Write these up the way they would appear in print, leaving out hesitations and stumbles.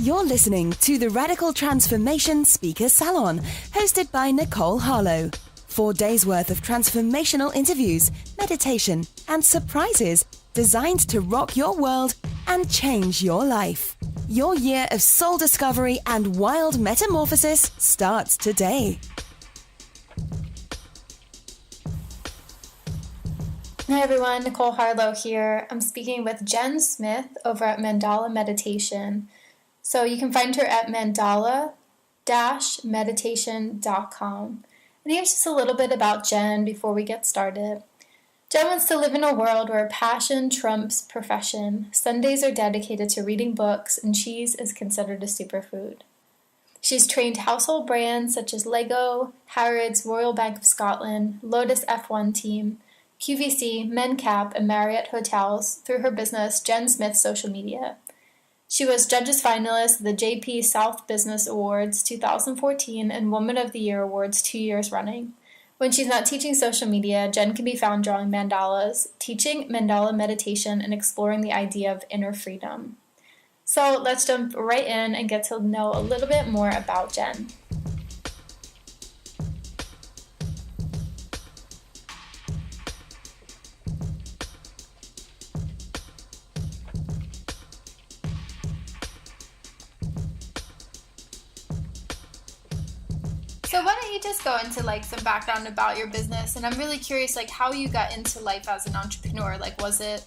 You're listening to the Radical Transformation Speaker Salon, hosted by Nicole Harlow. 4 days worth of transformational interviews, meditation, and surprises designed to rock your world and change your life. Your year of soul discovery and wild metamorphosis starts today. Hi everyone, Nicole Harlow here. I'm speaking with Jen Smith over at Mandala Meditation. So you can find her at mandala-meditation.com. And here's just a little bit about Jen before we get started. Jen wants to live in a world where passion trumps profession. Sundays are dedicated to reading books, and cheese is considered a superfood. She's trained household brands such as Lego, Harrods, Royal Bank of Scotland, Lotus F1 Team, QVC, MenCap, and Marriott Hotels through her business, Jen Smith Social Media. She was Judges Finalist of the JP South Business Awards 2014 and Woman of the Year Awards 2 years running. When she's not teaching social media, Jen can be found drawing mandalas, teaching mandala meditation, and exploring the idea of inner freedom. So let's jump right in and get to know a little bit more about Jen. So why don't you just go into some background about your business, and I'm really curious how you got into life as an entrepreneur. Was it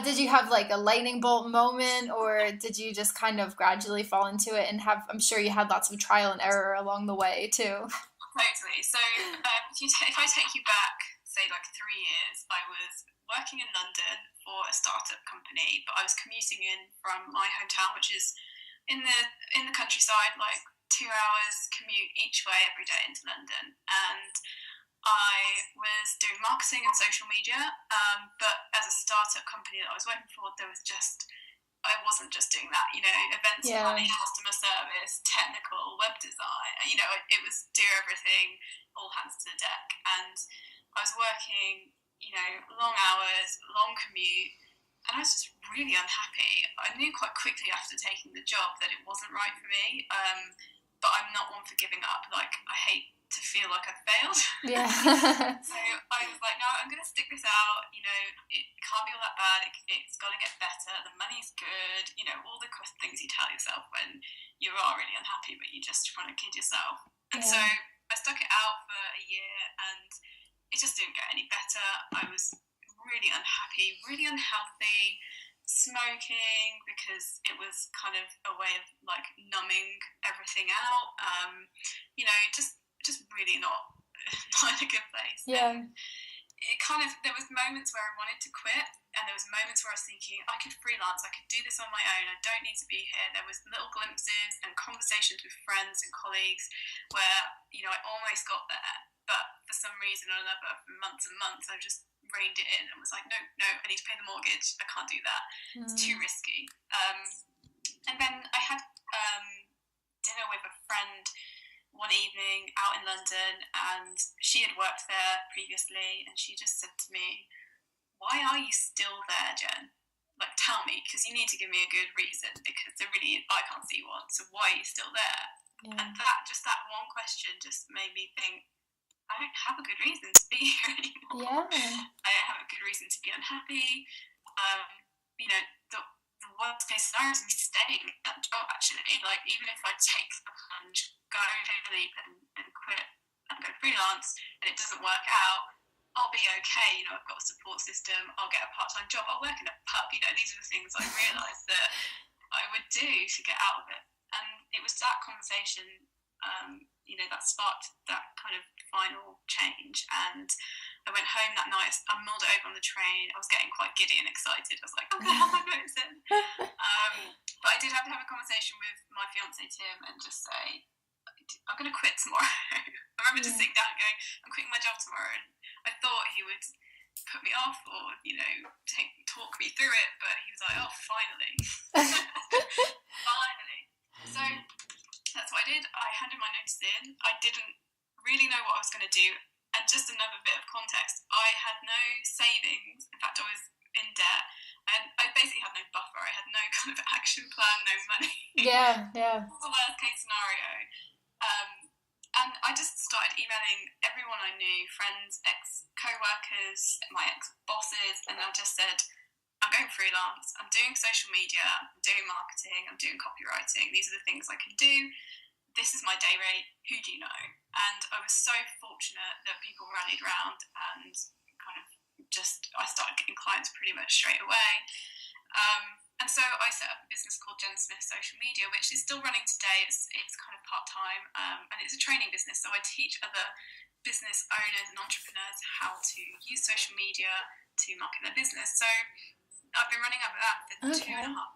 did you have a lightning bolt moment, or did you just kind of gradually fall into it and I'm sure you had lots of trial and error along the way too. Totally. So if I take you back, say 3 years, I was working in London for a startup company, but I was commuting in from my hometown, which is in the countryside, 2 hours commute each way every day into London. And I was doing marketing and social media, but as a startup company that I was working for, I wasn't just doing that, events planning, customer service, technical, web design, it was do everything, all hands to the deck. And I was working, long hours, long commute, and I was just really unhappy. I knew quite quickly after taking the job that it wasn't right for me. But I'm not one for giving up. I hate to feel like I've failed. Yeah. So I was like, no, I'm going to stick this out. It can't be all that bad. It's got to get better. The money's good. All the things you tell yourself when you are really unhappy, but you're just trying to kid yourself. And so I stuck it out for a year, and it just didn't get any better. I was really unhappy, really unhealthy, smoking because it was kind of a way of numbing everything out, just really not in a good place. And there was moments where I wanted to quit, and there was moments where I was thinking I could freelance, I could do this on my own, I don't need to be here. There was little glimpses and conversations with friends and colleagues where I almost got there, but for some reason or another, for months and months I just reined it in and was like, no, I need to pay the mortgage. I can't do that. It's too risky. And then I had dinner with a friend one evening out in London, and she had worked there previously, and she just said to me, why are you still there, Jen? Tell me, because you need to give me a good reason, because I can't see one. So why are you still there? And that one question just made me think, I don't have a good reason to be here anymore. I don't have a good reason to be unhappy. The worst case scenario is me staying at that job, actually. Even if I take the plunge, go take the leap and quit and go freelance, and it doesn't work out, I'll be okay. I've got a support system. I'll get a part-time job. I'll work in a pub. These are the things I realised that I would do to get out of it. And it was that conversation that sparked that kind of final change. And I went home that night, I mulled it over on the train. I was getting quite giddy and excited. I was like, I'm going to have my notes in. But I did have to have a conversation with my fiance Tim and just say, I'm going to quit tomorrow. I remember just sitting down and going, I'm quitting my job tomorrow. And I thought he would put me off or, talk me through it. But he was like, oh, finally. Finally. So that's what I did. I handed my notice in. I didn't really know what I was going to do. And just another bit of context, I had no savings. In fact, I was in debt. And I basically had no buffer. I had no kind of action plan, no money. Yeah. It was the worst case scenario. And I just started emailing everyone I knew, friends, ex-co-workers, my ex-bosses, and I just said, I'm going freelance, I'm doing social media, I'm doing marketing, I'm doing copywriting. These are the things I can do. This is my day rate. Who do you know? And I was so fortunate that people rallied around and kind of I started getting clients pretty much straight away. And so I set up a business called Jen Smith Social Media, which is still running today. It's kind of part-time, and it's a training business. So I teach other business owners and entrepreneurs how to use social media to market their business. So I've been running up that for 2.5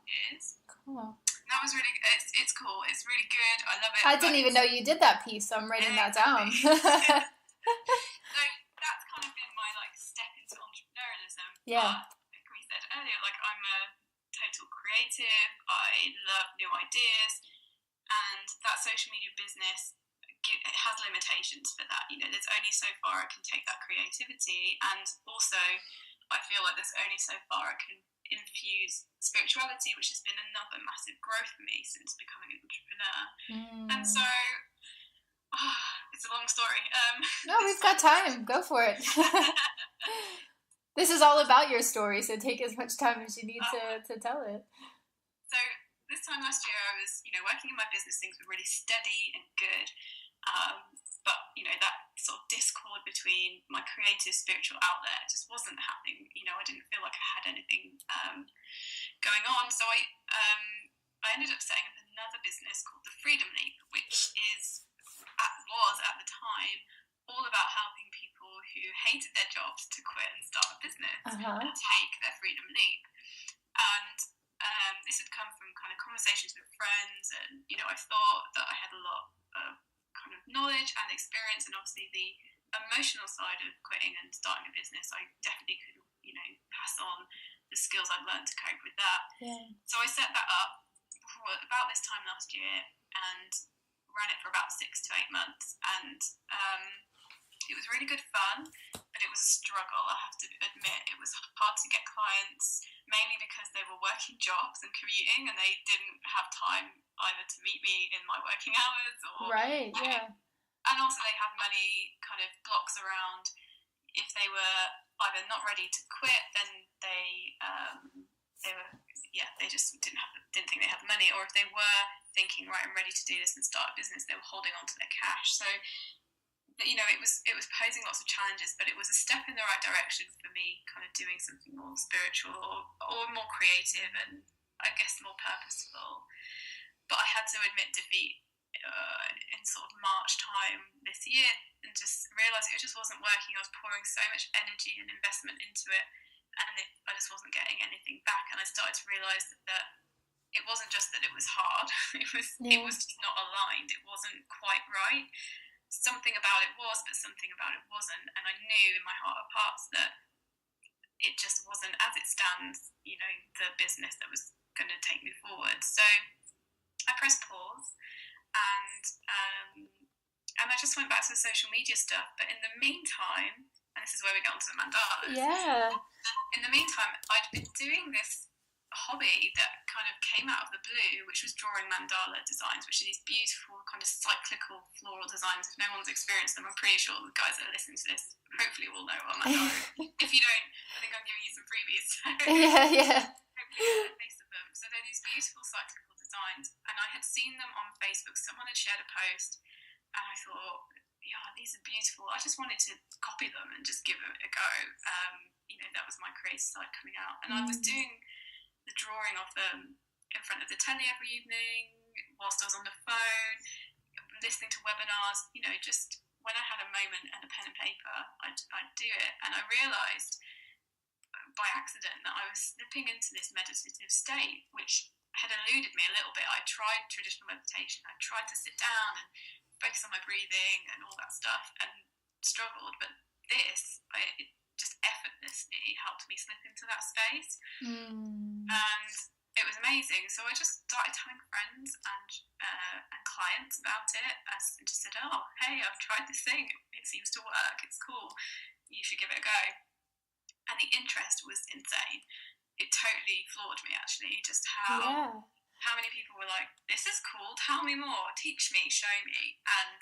years. Cool. And that was really, it's cool. It's really good. I love it. I didn't even know you did that piece, so I'm writing that down. So that's kind of been my step into entrepreneurialism. Yeah. But like we said earlier, I'm a total creative. I love new ideas, and that social media business, it has limitations for that. There's only so far I can take that creativity, and also I feel like there's only so far I can infuse spirituality, which has been another massive growth for me since becoming an entrepreneur. And so it's a long story. No, we've got time. Go for it. This is all about your story, so take as much time as you need to tell it. So this time last year, I was, working in my business. Things were really steady and good. But, that sort of discord between my creative spiritual outlet just wasn't happening. I didn't feel like I had anything going on. So I ended up setting up another business called The Freedom Leap, which was at the time all about helping people who hated their jobs to quit and start a business and take their freedom leap. And this had come from kind of conversations with friends, and I thought that I had a lot of kind of knowledge and experience, and obviously the emotional side of quitting and starting a business, I definitely could pass on the skills I'd learned to cope with that. So I set that up about this time last year and ran it for about 6 to 8 months, and it was really good fun, but it was a struggle. I have to admit, it was hard to get clients, mainly because they were working jobs and commuting, and they didn't have time either to meet me in my working hours or and also they had money kind of blocks around. If they were either not ready to quit, then they just didn't think they had the money, or if they were thinking, right, I'm ready to do this and start a business, they were holding on to their cash. So it was posing lots of challenges, but it was a step in the right direction for me, kind of doing something more spiritual or more creative and I guess more purposeful. But I had to admit defeat in sort of March time this year, and just realise it just wasn't working. I was pouring so much energy and investment into it, and I just wasn't getting anything back. And I started to realise that it wasn't just that it was hard; it was just not aligned. It wasn't quite right. Something about it was, but something about it wasn't. And I knew in my heart of hearts that it just wasn't, as it stands, the business that was going to take me forward. So I pressed pause, and I just went back to the social media stuff. But in the meantime, and this is where we get onto the mandalas. Yeah. In the meantime, I'd been doing this hobby that kind of came out of the blue, which was drawing mandala designs, which are these beautiful kind of cyclical floral designs. If no one's experienced them, I'm pretty sure the guys that are listening to this hopefully will know what mandala is. If you don't, I think I'm giving you some freebies. So Yeah. hopefully you'll get a taste of them. So they're these beautiful cyclical designs, and I had seen them on Facebook. Someone had shared a post, and I thought, yeah, these are beautiful. I just wanted to copy them and just give it a go. That was my creative side coming out, and I was doing the drawing of them in front of the telly every evening, whilst I was on the phone, listening to webinars. Just when I had a moment and a pen and paper, I'd do it. And I realised by accident that I was slipping into this meditative state, which had eluded me a little bit. I tried traditional meditation. I tried to sit down and focus on my breathing and all that stuff, and struggled. But it just effortlessly helped me slip into that space. And it was amazing. So I just started telling friends and clients about it, and just said, oh, hey, I've tried this thing. It seems to work. It's cool. You should give it a go. And the interest was insane. it totally floored me, actually, just how many people were like, this is cool, tell me more, teach me, show me. And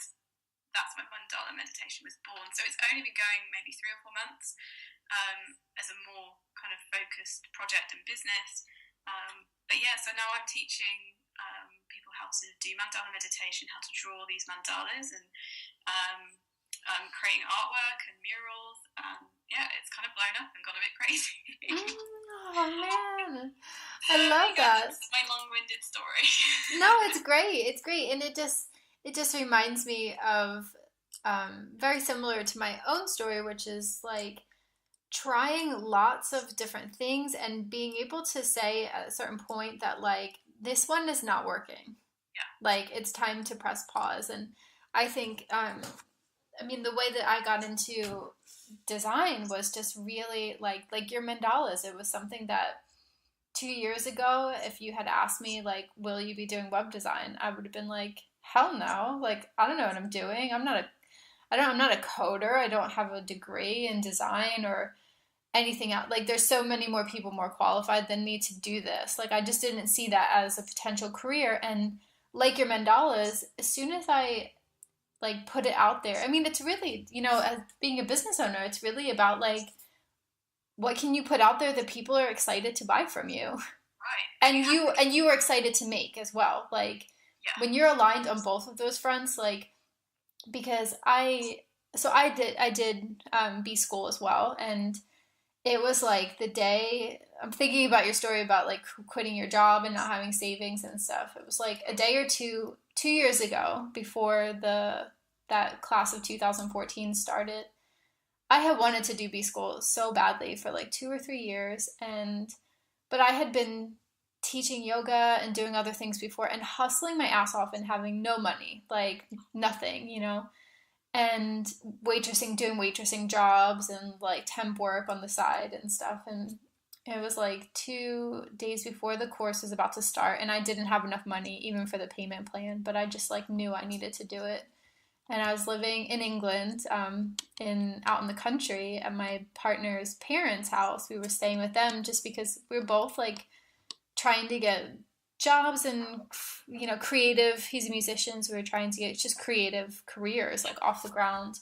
that's when Mandala meditation was born. So it's only been going maybe 3 or 4 months as a more kind of focused project and business. But yeah, so now I'm teaching people how to do mandala meditation, how to draw these mandalas, and creating artwork and murals. Yeah, it's kind of blown up and got a bit crazy. Oh man, I love that. That's my long-winded story. No, it's great. It's great, and it just reminds me of very similar to my own story, which is like trying lots of different things and being able to say at a certain point that like this one is not working. Yeah. Like it's time to press pause. And I think I mean the way that I got into design was just really like your mandalas. It was something that 2 years ago, if you had asked me like, will you be doing web design, I would have been like, hell no. Like, I don't know what I'm doing. I'm not a coder. I don't have a degree in design or anything else. Like, there's so many more people more qualified than me to do this. Like, I just didn't see that as a potential career. And like your mandalas, as soon as I like put it out there, I mean, it's really, you know, as being a business owner, it's really about like, what can you put out there that people are excited to buy from you? Right. And you are excited to make as well. Like, when you're aligned on both of those fronts, like, because I did B school as well, and it was like the day I'm thinking about your story about like quitting your job and not having savings and stuff. It was like a day or 2 years ago before that class of 2014 started. I had wanted to do B school so badly for like 2 or 3 years, but I had been teaching yoga and doing other things before and hustling my ass off and having no money, like nothing, you know, and doing waitressing jobs and like temp work on the side and stuff. And it was like 2 days before the course was about to start, and I didn't have enough money even for the payment plan, but I just like knew I needed to do it. And I was living in England, out in the country at my partner's parents' house. We were staying with them just because we were both like trying to get jobs and, you know, creative. He's a musician, so we were trying to get just creative careers like off the ground.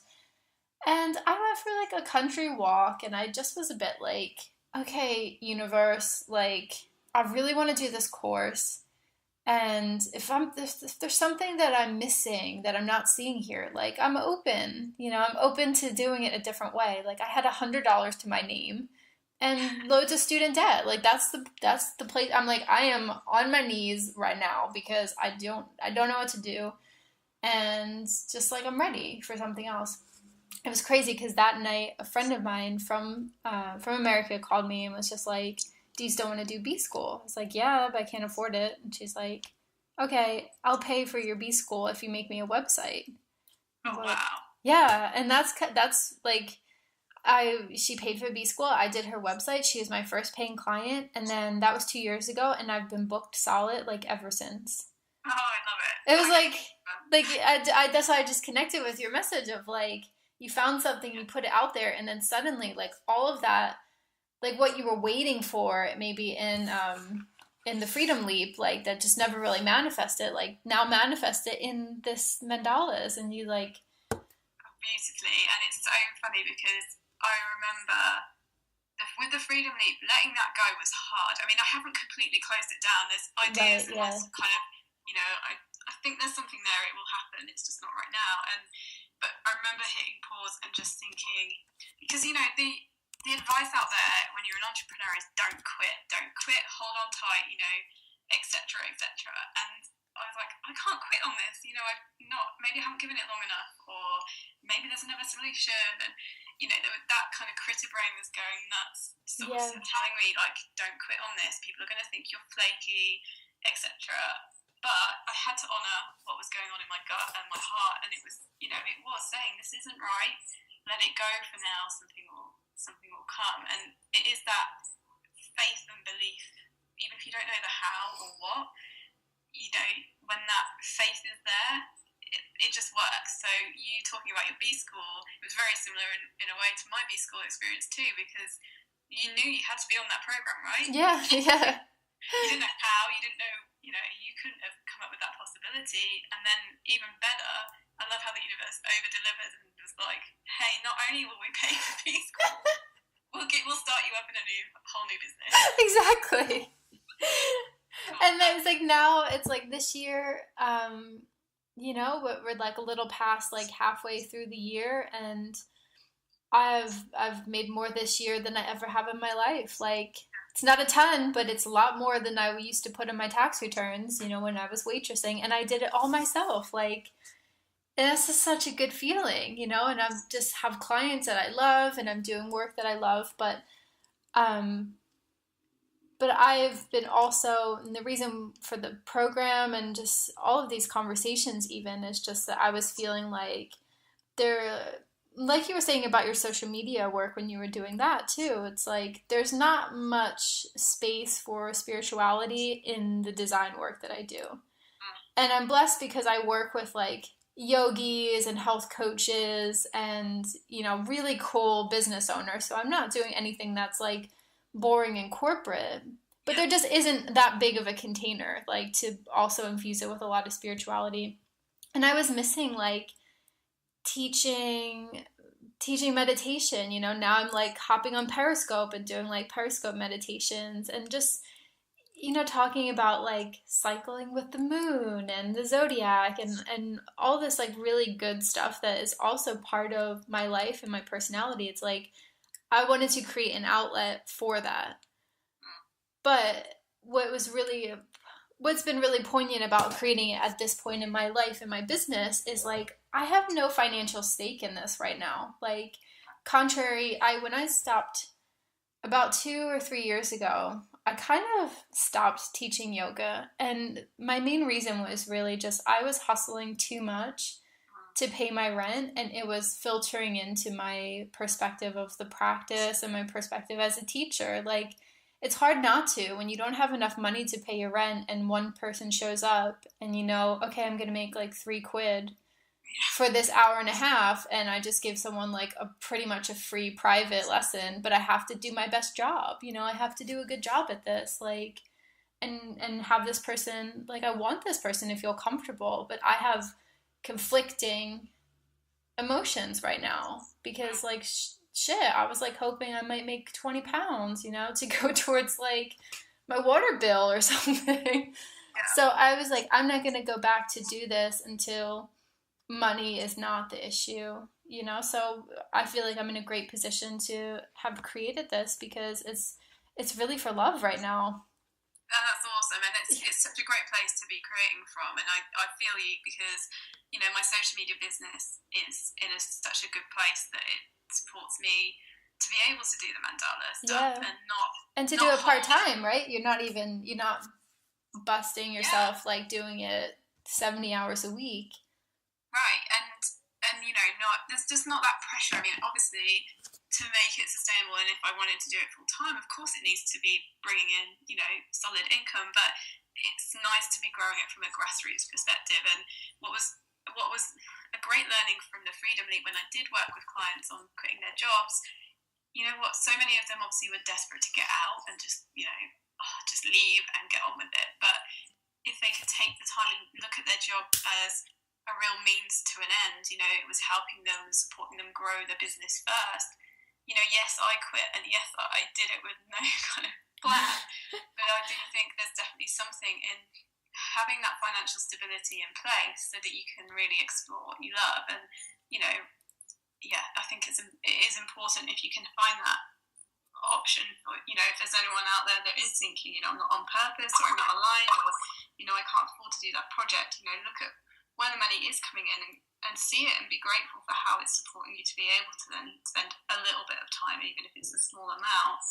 And I went for like a country walk, and I just was a bit like, okay, universe, like I really want to do this course. And if there's something that I'm missing that I'm not seeing here, like I'm open, you know, I'm open to doing it a different way. Like I had $100 to my name and loads of student debt. Like that's the place. I'm like, I am on my knees right now because I don't know what to do. And just like, I'm ready for something else. It was crazy because that night a friend of mine from America called me and was just like, do you still want to do B school? I was like, yeah, but I can't afford it. And she's like, okay, I'll pay for your B school if you make me a website. Oh, like, wow. Yeah, and that's like, she paid for B school. I did her website. She was my first paying client, and then that was 2 years ago, and I've been booked solid like ever since. Oh, I love it. It was like that's why I just connected with your message of like, you found something, you put it out there, and then suddenly like all of that, like what you were waiting for maybe in the Freedom Leap, like that just never really manifested, like now manifested in this mandalas, and you like beautifully. And it's so funny because I remember with the Freedom Leap, letting that go was hard. I mean, I haven't completely closed it down. There's ideas and there's kind of, you know, I think there's something there, it will happen, it's just not right now. But I remember hitting pause and just thinking, because, you know, the advice out there when you're an entrepreneur is don't quit, hold on tight, you know, etc., etc. And I was like, I can't quit on this, you know, maybe I haven't given it long enough, or maybe there's another solution. And, you know, that kind of critter brain was going nuts, sort of telling me, like, don't quit on this, people are going to think you're flaky, etc. But I had to honour what was going on in my gut and my heart, and it was, you know, it was saying, this isn't right, let it go for now, something will come. And it is that faith and belief, even if you don't know the how or what, you know, when that faith is there, it just works. So you talking about your B school, it was very similar in a way to my B school experience too, because you knew you had to be on that program, right? Yeah. You didn't know how, you didn't know, you couldn't have come up with that possibility. And then even better, I love how the universe over-delivers and was like, hey, not only will we pay for these we'll start you up in a whole new business. Exactly. And then it's like, now it's like this year, we're like a little past like halfway through the year, and I've made more this year than I ever have in my life. Like, it's not a ton, but it's a lot more than I used to put in my tax returns, when I was waitressing, and I did it all myself. Like, and that's just such a good feeling, and I just have clients that I love, and I'm doing work that I love, but I've been also, and the reason for the program and just all of these conversations even is just that I was feeling like like you were saying about your social media work when you were doing that too, it's like there's not much space for spirituality in the design work that I do. And I'm blessed because I work with like yogis and health coaches and, really cool business owners. So I'm not doing anything that's like boring and corporate, but there just isn't that big of a container like to also infuse it with a lot of spirituality. And I was missing like teaching meditation, now I'm like hopping on Periscope and doing like Periscope meditations and just, talking about like cycling with the moon and the zodiac and all this like really good stuff that is also part of my life and my personality. It's like, I wanted to create an outlet for that. But what's been really poignant about creating it at this point in my life and my business is like, I have no financial stake in this right now. Like, when I stopped about 2 or 3 years ago, I kind of stopped teaching yoga. And my main reason was really just, I was hustling too much to pay my rent, and it was filtering into my perspective of the practice and my perspective as a teacher. Like, it's hard not to when you don't have enough money to pay your rent and one person shows up and okay, I'm going to make like £3 for this hour and a half, and I just give someone like pretty much a free private lesson, but I have to do my best job. I have to do a good job at this, like, and have this person, like, I want this person to feel comfortable, but I have conflicting emotions right now because like shit, I was like hoping I might make 20 pounds, to go towards like my water bill or something. So I was like, I'm not going to go back to do this until money is not the issue, so I feel like I'm in a great position to have created this because it's really for love right now. That's awesome, and it's such a great place to be creating from, and I feel you because my social media business is in such a good place that it supports me to be able to do the mandala stuff and to do it part-time, right? You're not busting yourself like doing it 70 hours a week, right? And there's just not that pressure. I mean, obviously, to make it sustainable, and if I wanted to do it full time, of course it needs to be bringing in, solid income, but it's nice to be growing it from a grassroots perspective. And what was a great learning from the Freedom League when I did work with clients on quitting their jobs, so many of them obviously were desperate to get out and just leave and get on with it. But if they could take the time and look at their job as a real means to an end, it was helping them, supporting them grow their business first. Yes, I quit, and yes, I did it with no kind of plan, but I do think there's definitely something in having that financial stability in place so that you can really explore what you love. And I think it is important if you can find that option for, if there's anyone out there that is thinking, I'm not on purpose, or I'm not aligned, or I can't afford to do that project, look at where the money is coming in and see it and be grateful for how it's supporting you to be able to then spend a little bit of time, even if it's a small amount,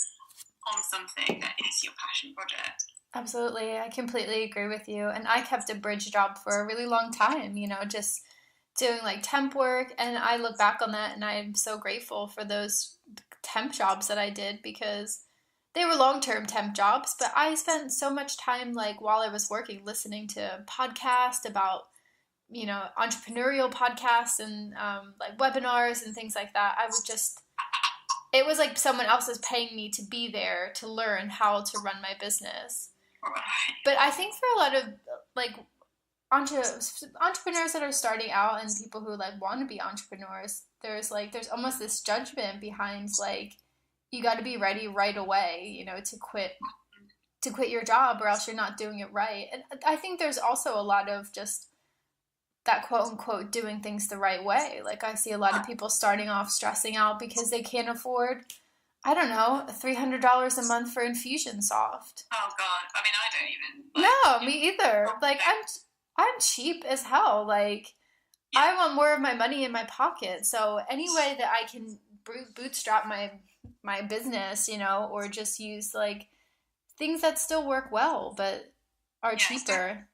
on something that is your passion project. Absolutely. I completely agree with you. And I kept a bridge job for a really long time, just doing like temp work. And I look back on that and I'm so grateful for those temp jobs that I did because they were long-term temp jobs. But I spent so much time like while I was working listening to podcasts about entrepreneurial podcasts and like webinars and things like that. I would just it was like someone else is paying me to be there to learn how to run my business. Right. But I think for a lot of like entrepreneurs that are starting out and people who like want to be entrepreneurs, there's almost this judgment behind like you got to be ready right away, you know, to quit your job or else you're not doing it right. And I think there's also a lot of just that quote unquote doing things the right way. Like I see a lot of people starting off stressing out because they can't afford, I don't know, $300 a month for Infusionsoft. Oh God, I mean, I don't even. No, me either. Like I'm cheap as hell. Like I want more of my money in my pocket. So any way that I can bootstrap my business, you know, or just use like things that still work well but are cheaper.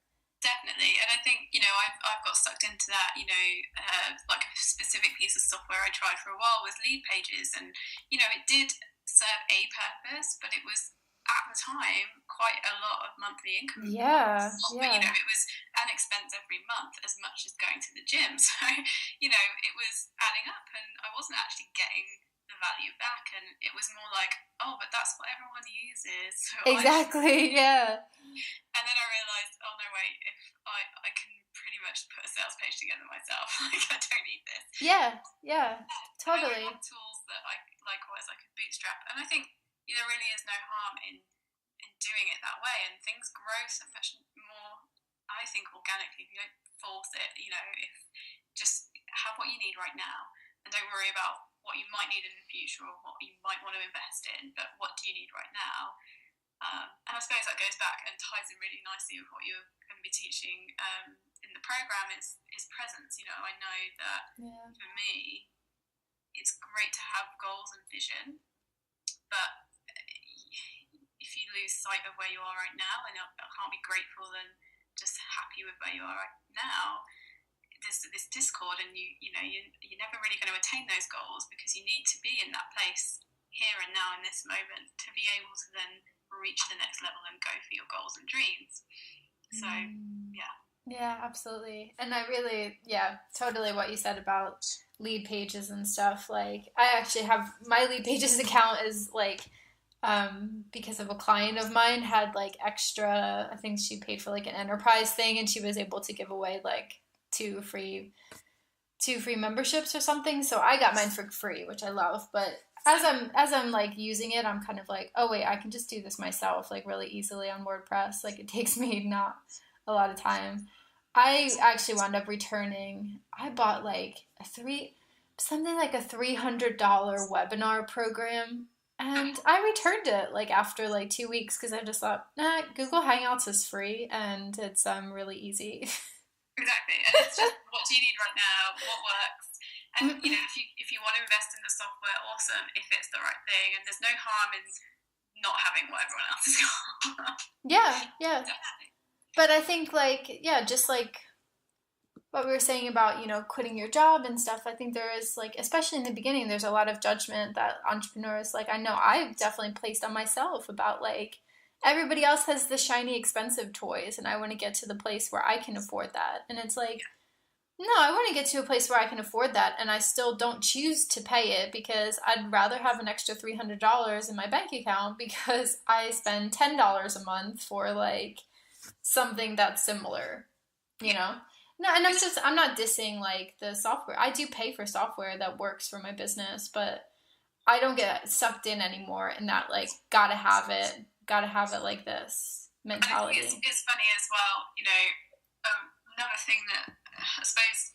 Definitely, and I think, you know, I've got sucked into that, you know, like a specific piece of software I tried for a while was Lead Pages, and, you know, it did serve a purpose, but it was, at the time, quite a lot of monthly income. Yeah. But, you know, it was an expense every month as much as going to the gym, so, you know, it was adding up, and I wasn't actually getting the value back, and it was more like, oh, but that's what everyone uses. So exactly, yeah. And then I realised, oh no, wait, if I can pretty much put a sales page together myself, like I don't need this. Yeah, totally. And I had tools that I could bootstrap, and I think there really is no harm in doing it that way, and things grow so much more, I think, organically if you don't force it. You know, if just have what you need right now, and don't worry about what you might need in the future or what you might want to invest in, but what do you need right now? And I suppose that goes back and ties in really nicely with what you're going to be teaching in the program is presence. You know, I know that for me, it's great to have goals and vision, but if you lose sight of where you are right now, and I can't be grateful and just happy with where you are right now, there's this discord, and you're never really going to attain those goals because you need to be in that place here and now in this moment to be able to then reach the next level and go for your goals and dreams. So yeah, absolutely. And I really totally what you said about Lead Pages and stuff. Like I actually have my Lead Pages account is like because of a client of mine had like extra, I think she paid for like an enterprise thing, and she was able to give away like two free memberships or something. So I got mine for free, which I love. But as I'm like using it, I'm kind of like, oh wait, I can just do this myself like really easily on WordPress. Like it takes me not a lot of time. I actually wound up returning. I bought like something like a $300 webinar program, and I returned it like after like 2 weeks because I just thought, Google Hangouts is free and it's really easy. Exactly, and it's just what do you need right now, what works, and you know, if you want to invest in the software, awesome, if it's the right thing, and there's no harm in not having what everyone else has got. Yeah. Definitely. But I think just like what we were saying about, you know, quitting your job and stuff, I think there is like, especially in the beginning, there's a lot of judgment that entrepreneurs, like I know I've definitely placed on myself about like, everybody else has the shiny, expensive toys, and I want to get to the place where I can afford that. And it's like, no, I want to get to a place where I can afford that, and I still don't choose to pay it because I'd rather have an extra $300 in my bank account because I spend $10 a month for like something that's similar, you know? No, and I'm not dissing like the software. I do pay for software that works for my business, but I don't get sucked in anymore in that like gotta have it like this mentality. And I think it's funny as well, you know, another thing that I suppose,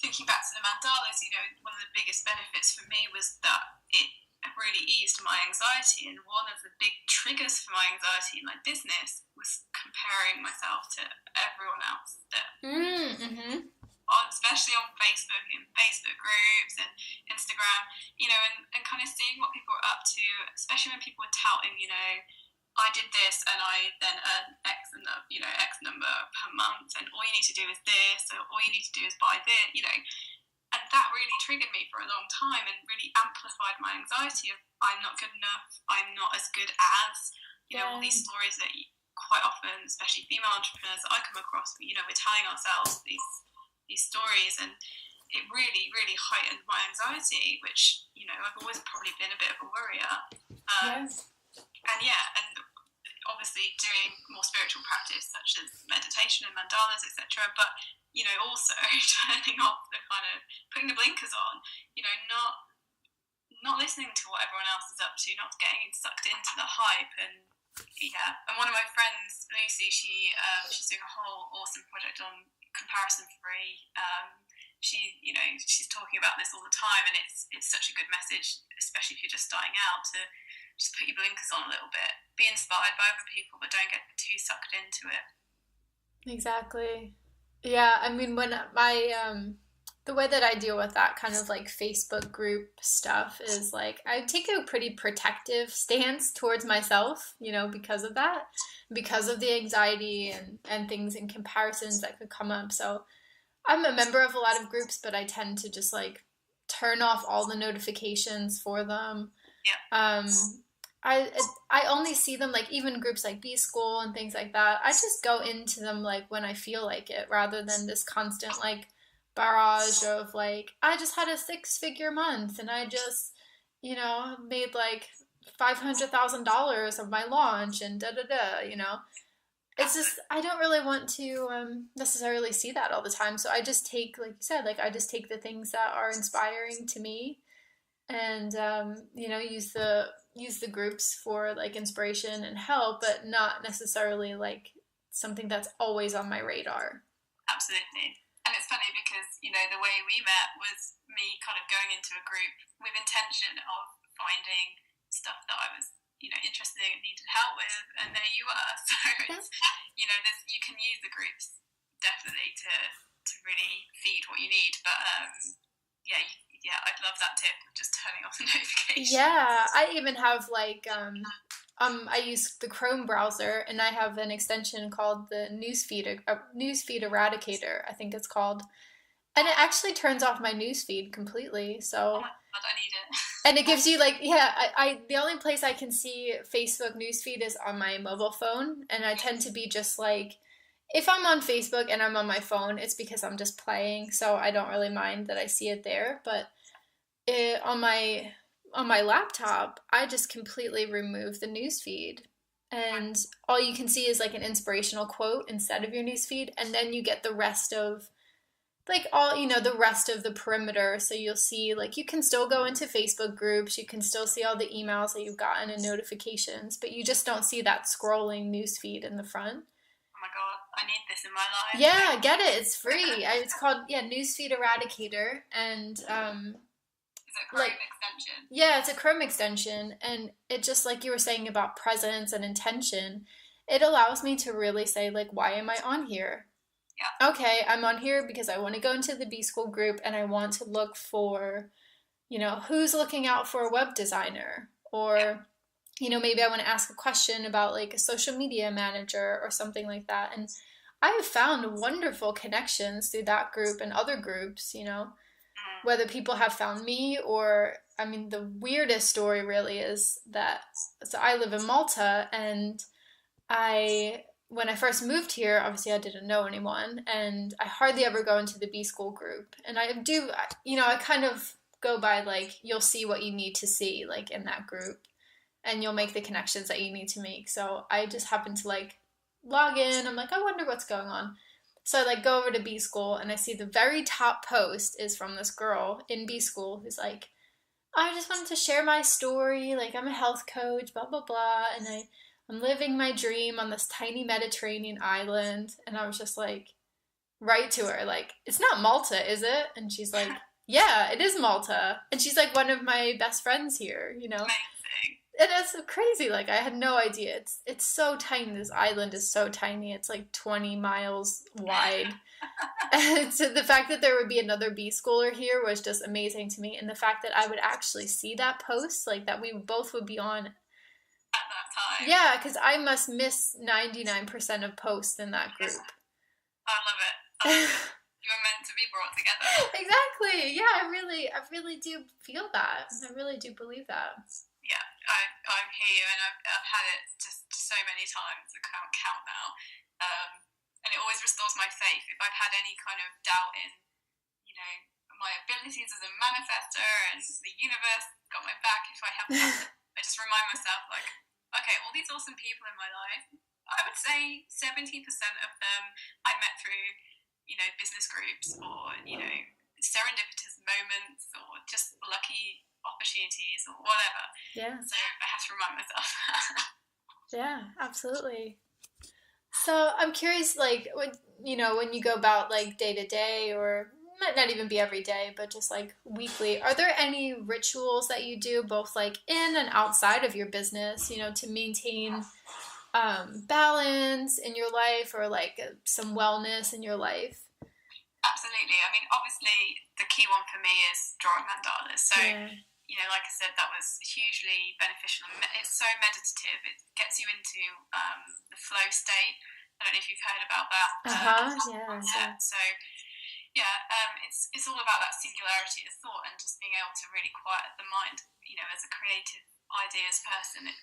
thinking back to the mandalas, you know, one of the biggest benefits for me was that it really eased my anxiety, and one of the big triggers for my anxiety in my business was comparing myself to everyone else that especially on Facebook, in Facebook groups and Instagram, you know, and kind of seeing what people are up to, especially when people are touting, you know, I did this and I then earn X number per month, and all you need to do is this, or all you need to do is buy this, you know. And that really triggered me for a long time and really amplified my anxiety of I'm not good enough, I'm not as good as, you know, all these stories that quite often, especially female entrepreneurs that I come across, you know, we're telling ourselves these stories, and it really, really heightened my anxiety, which, you know, I've always probably been a bit of a worrier. Yes. And obviously doing more spiritual practice such as meditation and mandalas, etc. But, you know, also turning off the kind of, putting the blinkers on, you know, not listening to what everyone else is up to, not getting sucked into the hype. And one of my friends, Lucy, she's doing a whole awesome project on comparison free. She's talking about this all the time, and it's such a good message, especially if you're just starting out, to just put your blinkers on a little bit, be inspired by other people, but don't get too sucked into it. Exactly. Yeah, I mean, when the way that I deal with that kind of like Facebook group stuff is like I take a pretty protective stance towards myself, you know, because of that, because of the anxiety and things and comparisons that could come up. So I'm a member of a lot of groups, but I tend to just like turn off all the notifications for them. Yeah. I only see them, like even groups like B School and things like that. I just go into them like when I feel like it, rather than this constant like barrage of like, I just had a 6-figure month and I just, you know, made like $500,000 of my launch and you know. It's just, I don't really want to necessarily see that all the time. So I just take, like you said, like I just take the things that are inspiring to me and, you know, use the groups for like inspiration and help, but not necessarily like something that's always on my radar. Absolutely. And it's funny because, you know, the way we met was me kind of going into a group with intention of finding stuff that I was, you know, interested in and needed help with, and there you were. So it's, you know, you can use the groups definitely to really feed what you need. But yeah, I'd love that tip of just turning off the notifications. Yeah, I even have like I use the Chrome browser, and I have an extension called the newsfeed eradicator, I think it's called. And it actually turns off my newsfeed completely. So oh my God, I need it. And it gives you like, I the only place I can see Facebook newsfeed is on my mobile phone, and I tend to be just like, if I'm on Facebook and I'm on my phone, it's because I'm just playing, so I don't really mind that I see it there. But on my laptop, I just completely remove the newsfeed, and all you can see is like an inspirational quote instead of your newsfeed, and then you get the rest of like all, you know, the rest of the perimeter. So you'll see, like, you can still go into Facebook groups, you can still see all the emails that you've gotten and notifications, but you just don't see that scrolling newsfeed in the front. Oh my God, I need this in my life. Yeah, get it. It's free. It's called, Newsfeed Eradicator. And, is it a Chrome extension? Yeah, it's a Chrome extension. And it just, like you were saying about presence and intention, it allows me to really say, like, why am I on here? Yeah. Okay, I'm on here because I want to go into the B School group and I want to look for, you know, who's looking out for a web designer, or, you know, maybe I want to ask a question about like a social media manager or something like that. And I have found wonderful connections through that group and other groups, you know, whether people have found me or, I mean, the weirdest story really is that, so I live in Malta, and when I first moved here, obviously I didn't know anyone, and I hardly ever go into the B School group. And I do, you know, I kind of go by like, you'll see what you need to see, like in that group, and you'll make the connections that you need to make. So I just happen to like log in. I'm like, I wonder what's going on. So I like go over to B School, and I see the very top post is from this girl in B School who's like, I just wanted to share my story. Like, I'm a health coach, blah, blah, blah. And I'm living my dream on this tiny Mediterranean island. And I was just like, right to her, like, it's not Malta, is it? And she's like, yeah, it is Malta. And she's like one of my best friends here, you know? Amazing. And it's crazy. Like, I had no idea. It's so tiny. This island is so tiny. It's like 20 miles wide. And so the fact that there would be another B schooler here was just amazing to me. And the fact that I would actually see that post, like that we both would be on at that time. Yeah, because I must miss 99% of posts in that group. I love it. You were meant to be brought together. Exactly. Yeah, I really do feel that. I really do believe that. Yeah, I hear you, and I've had it just so many times. I can't count now. And it always restores my faith. If I've had any kind of doubt in, my abilities as a manifestor and the universe got my back if I have that. I just remind myself, like, okay, all these awesome people in my life, I would say 70% of them I met through, business groups or, serendipitous moments or just lucky opportunities or whatever. Yeah. So I have to remind myself. Yeah, absolutely. So I'm curious, like, when you go about like day to day, or might not even be every day, but just like weekly, are there any rituals that you do both like in and outside of your business, to maintain balance in your life, or like some wellness in your life? Absolutely. I mean, obviously, the key one for me is drawing mandalas. So, like I said, that was hugely beneficial. It's so meditative. It gets you into the flow state. I don't know if you've heard about that. So, it's all about that singularity of thought and just being able to really quiet the mind. As a creative ideas person, it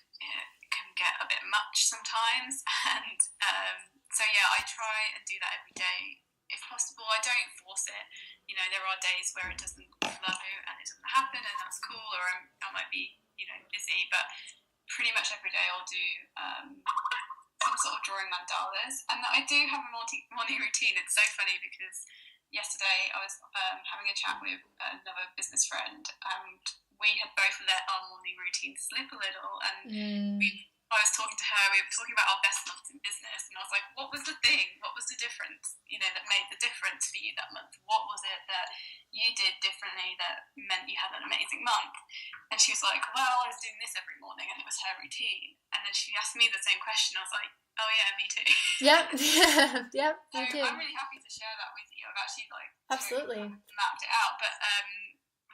can get a bit much sometimes. And I try and do that every day if possible. I don't force it. There are days where it doesn't flow and it doesn't happen, and that's cool, or I might be, busy, but pretty much every day I'll do some sort of drawing mandalas. And I do have a morning routine. It's so funny because yesterday I was having a chat with another business friend, and we had both let our morning routine slip a little, and I was talking to her, we were talking about our best months in business, and I was like, what was the thing? What was the difference, that made the difference for you that month? What was it that you did differently that meant you had an amazing month? And she was like, well, I was doing this every morning, and it was her routine. And then she asked me the same question. I was like, oh yeah, me too. Yep. Yep, so me too. I'm really happy to share that with you. I've actually absolutely mapped it out, but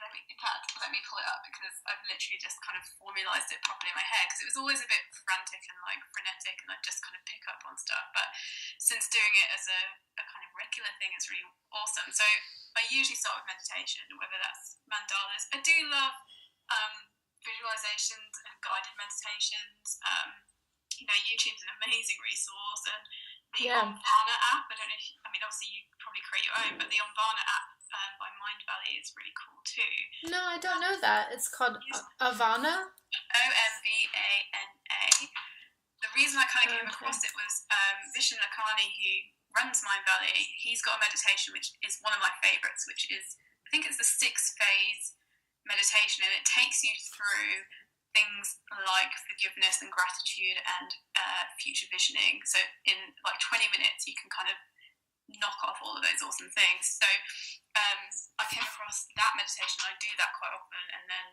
let me pull it up, because I've literally just kind of formalised it properly in my head, because it was always a bit frantic and frenetic, and I'd just kind of pick up on stuff. But since doing it as a kind of regular thing, it's really awesome. So I usually start with meditation, whether that's mandalas. I do love visualizations and guided meditations. YouTube's an amazing resource, and the Omvana app, I don't know if obviously you probably create your own, but the Omvana app by Mind Valley is really cool too. No, I don't know that. It's called Avana? Omvana. The reason I kind of came across it was Vishen Lakhani, who runs Mind Valley. He's got a meditation which is one of my favourites, which is, I think it's the 6-phase meditation, and it takes you through things like forgiveness and gratitude and future visioning. So in 20 minutes you can kind of knock off all of those awesome things. So I came across that meditation. I do that quite often, and then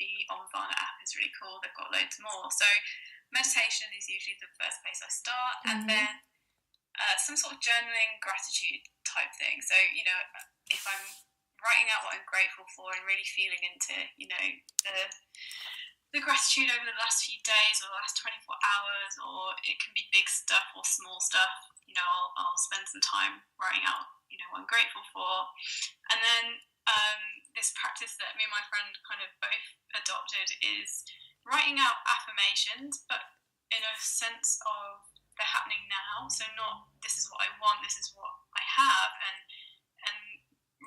the Omvana app is really cool. They've got loads more. So meditation is usually the first place I start, and then some sort of journaling, gratitude type thing. So if I'm writing out what I'm grateful for and really feeling into the gratitude over the last few days or the last 24 hours, or it can be big stuff or small stuff, I'll spend some time writing out, what I'm grateful for. And then this practice that me and my friend kind of both adopted is writing out affirmations, but in a sense of they're happening now. So not this is what I want, this is what I have, and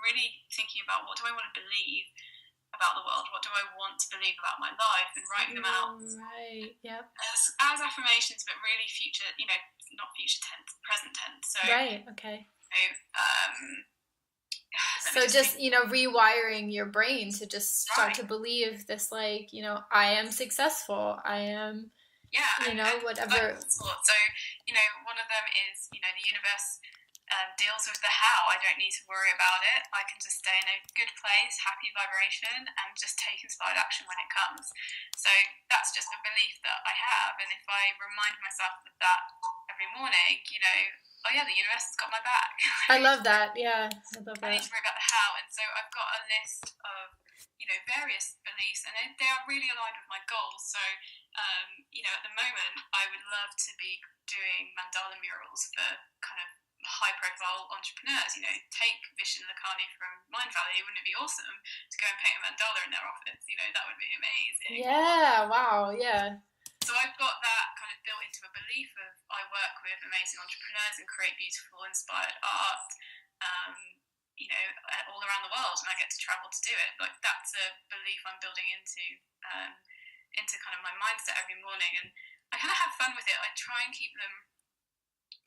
really thinking about what do I want to believe about the world, what do I want to believe about my life, and writing them out. Right, yep. As affirmations, but really future, not future tense, present tense. So, right, okay. So just rewiring your brain to just start to believe this, I am successful, I am, whatever. So, one of them is, the universe deals with the how. I don't need to worry about it. I can just stay in a good place, happy vibration, and just take inspired action when it comes. So that's just a belief that I have, and if I remind myself of that every morning, the universe has got my back. I love that. Yeah, I love that. I need to worry about the how, and so I've got a list of various beliefs, and they are really aligned with my goals. So at the moment I would love to be doing mandala murals for kind of high profile entrepreneurs. Take Vishen Lakhani from Mind Valley. Wouldn't it be awesome to go and paint a mandala in their office? That would be amazing. Yeah, wow, yeah. So I've got that kind of built into a belief of I work with amazing entrepreneurs and create beautiful, inspired art. all around the world, and I get to travel to do it. Like, that's a belief I'm building into kind of my mindset every morning, and I kind of have fun with it. I try and keep them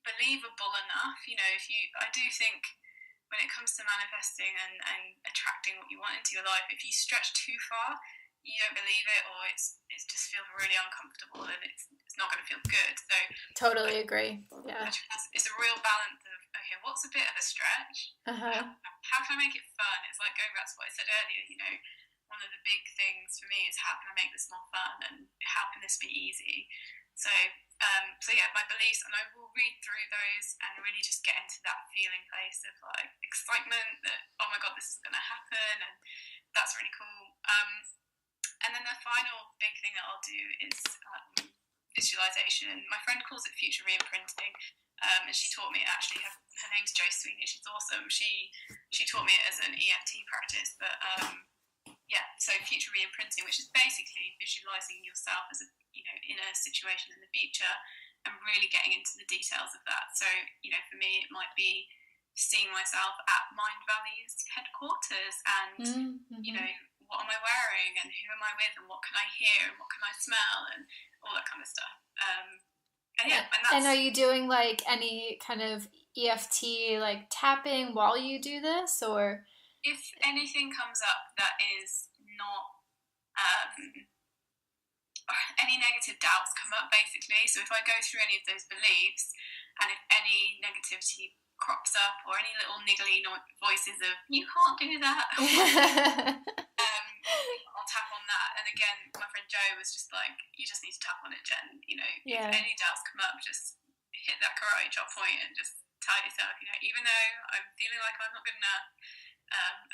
believable enough. I do think when it comes to manifesting and attracting what you want into your life, if you stretch too far, you don't believe it, or it just feels really uncomfortable, and it's not going to feel good. So totally agree. Yeah, it's a real balance of, okay, what's a bit of a stretch? How can I make it fun? It's like going back to what I said earlier. One of the big things for me is, how can I make this more fun, and how can this be easy? So yeah, my beliefs, and I will read through those and really just get into that feeling place of like excitement that, oh my God, this is going to happen, and that's really cool. And then the final big thing that I'll do is visualization. My friend calls it future re-imprinting, and she taught me, actually, her name's Jo Sweeney, she's awesome. She taught me it as an EFT practice, but so future re-imprinting, which is basically visualizing yourself as in a situation in the future, and really getting into the details of that. So for me, it might be seeing myself at Mind Valley's headquarters, and what am I wearing, and who am I with, and what can I hear, and what can I smell, and all that kind of stuff. And are you doing like any kind of EFT like tapping while you do this, or if anything comes up that is not any negative doubts come up, basically? So if I go through any of those beliefs, and if any negativity crops up, or any little niggly voices of, you can't do that, I'll tap on that. And again, my friend Jo was just like, you just need to tap on it, Jen. If any doubts come up, just hit that karate chop point and just tell yourself, even though I'm feeling like I'm not good enough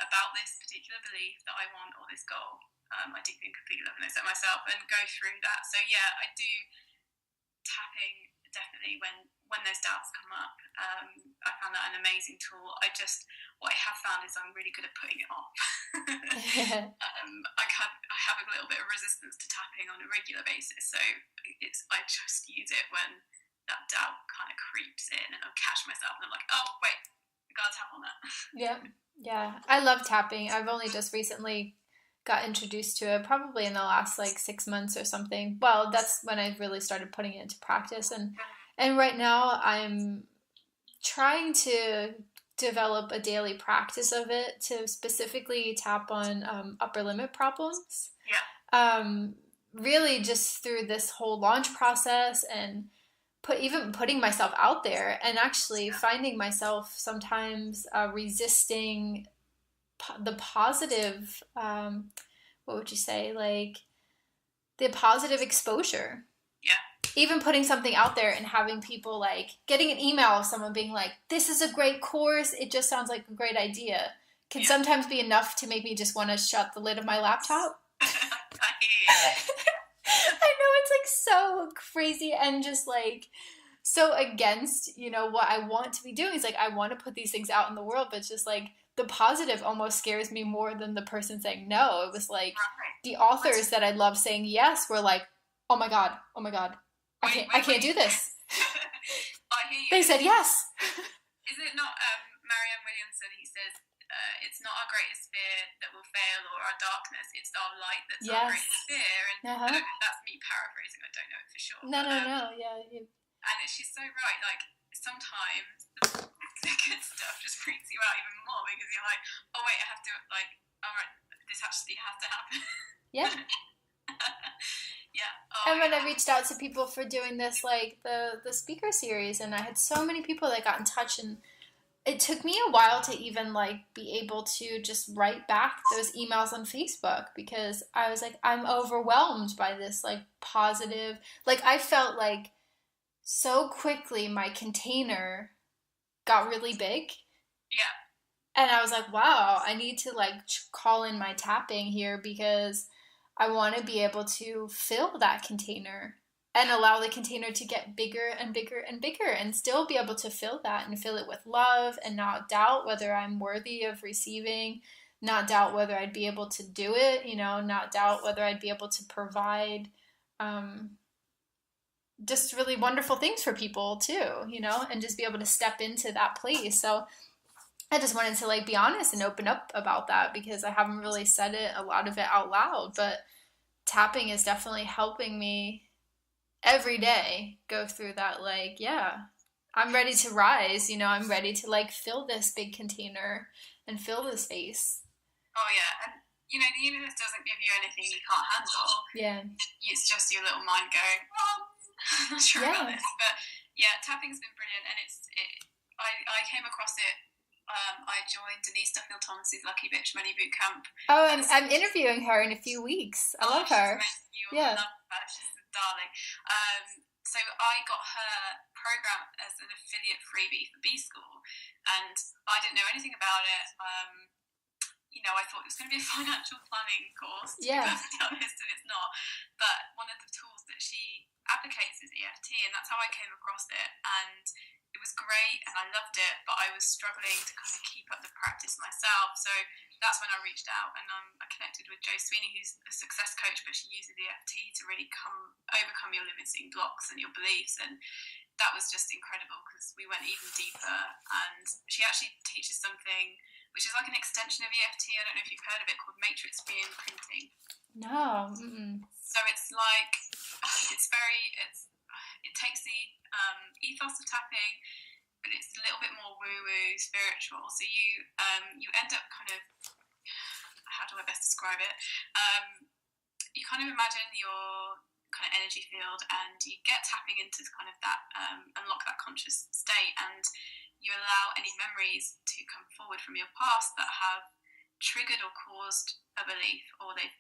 about this particular belief that I want, or this goal, I do think completely love and accept myself, and go through that. So yeah, I do tapping definitely when those doubts come up. I found that an amazing tool. What I have found is I'm really good at putting it off. I have a little bit of resistance to tapping on a regular basis, so I just use it when that doubt kind of creeps in, and I'll catch myself and I'm like, oh wait, I gotta tap on that. Yeah, I love tapping. I've only just recently got introduced to it, probably in the last like 6 months or something. Well, that's when I really started putting it into practice, and right now I'm trying to develop a daily practice of it, to specifically tap on upper limit problems. Really just through this whole launch process, and putting myself out there, and actually finding myself sometimes resisting the positive, what would you say, like the positive exposure. Even putting something out there and having people like getting an email of someone being like, this is a great course, it just sounds like a great idea, can sometimes be enough to make me just want to shut the lid of my laptop. I know, it's like so crazy, and just like so against, what I want to be doing. It's like, I want to put these things out in the world, but it's just like the positive almost scares me more than the person saying no. It was like the authors that I love saying yes were like, oh my God, I can't do this. I hear you. They said yes. Is it not Marianne Williamson? He says, it's not our greatest fear that will fail, or our darkness, it's our light that's our greatest fear. And that's me paraphrasing, I don't know it for sure. No, yeah. And she's so right, like, sometimes the good stuff just freaks you out even more, because you're like, oh wait, I have to, like, alright, this actually has to happen. Yeah. And when I reached out to people for doing this, like the speaker series, and I had so many people that got in touch, and it took me a while to even like be able to just write back those emails on Facebook, because I was like, I'm overwhelmed by this like positive, like I felt like so quickly my container got really big. And I was like, wow, I need to like call in my tapping here, because I want to be able to fill that container and allow the container to get bigger and bigger and bigger, and still be able to fill that and fill it with love, and not doubt whether I'm worthy of receiving, not doubt whether I'd be able to do it, not doubt whether I'd be able to provide just really wonderful things for people too, and just be able to step into that place. So I just wanted to like be honest and open up about that because I haven't really said it, a lot of it out loud, but tapping is definitely helping me every day go through that, like, yeah, I'm ready to rise, I'm ready to like fill this big container and fill the space. Oh yeah, and the universe doesn't give you anything you can't handle. Yeah. It's just your little mind going, oh, I'm not sure about this. But yeah, tapping's been brilliant, and I came across it. I joined Denise Duffield Thomas's Lucky Bitch Money Boot Camp. Oh, I'm interviewing her in a few weeks. I love her. You will love her. She's a darling. So I got her program as an affiliate freebie for B School, and I didn't know anything about it. I thought it was going to be a financial planning course, to be perfectly honest, and it's not. But one of the tools that she advocates is EFT, and that's how I came across it. And it was great, and I loved it, but I was struggling to kind of keep up the practice myself. So that's when I reached out, and I connected with Jo Sweeney, who's a success coach, but she uses EFT to really overcome your limiting blocks and your beliefs. And that was just incredible because we went even deeper, and she actually teaches something which is like an extension of EFT. I don't know if you've heard of it, called matrix re-imprinting. No. Mm-mm. So it's like, it takes the ethos of tapping, but it's a little bit more woo-woo, spiritual. So you end up kind of, how do I best describe it? You kind of imagine your kind of energy field, and you get tapping into kind of that, unlock that conscious state, and you allow any memories to come forward from your past that have triggered or caused a belief, or they've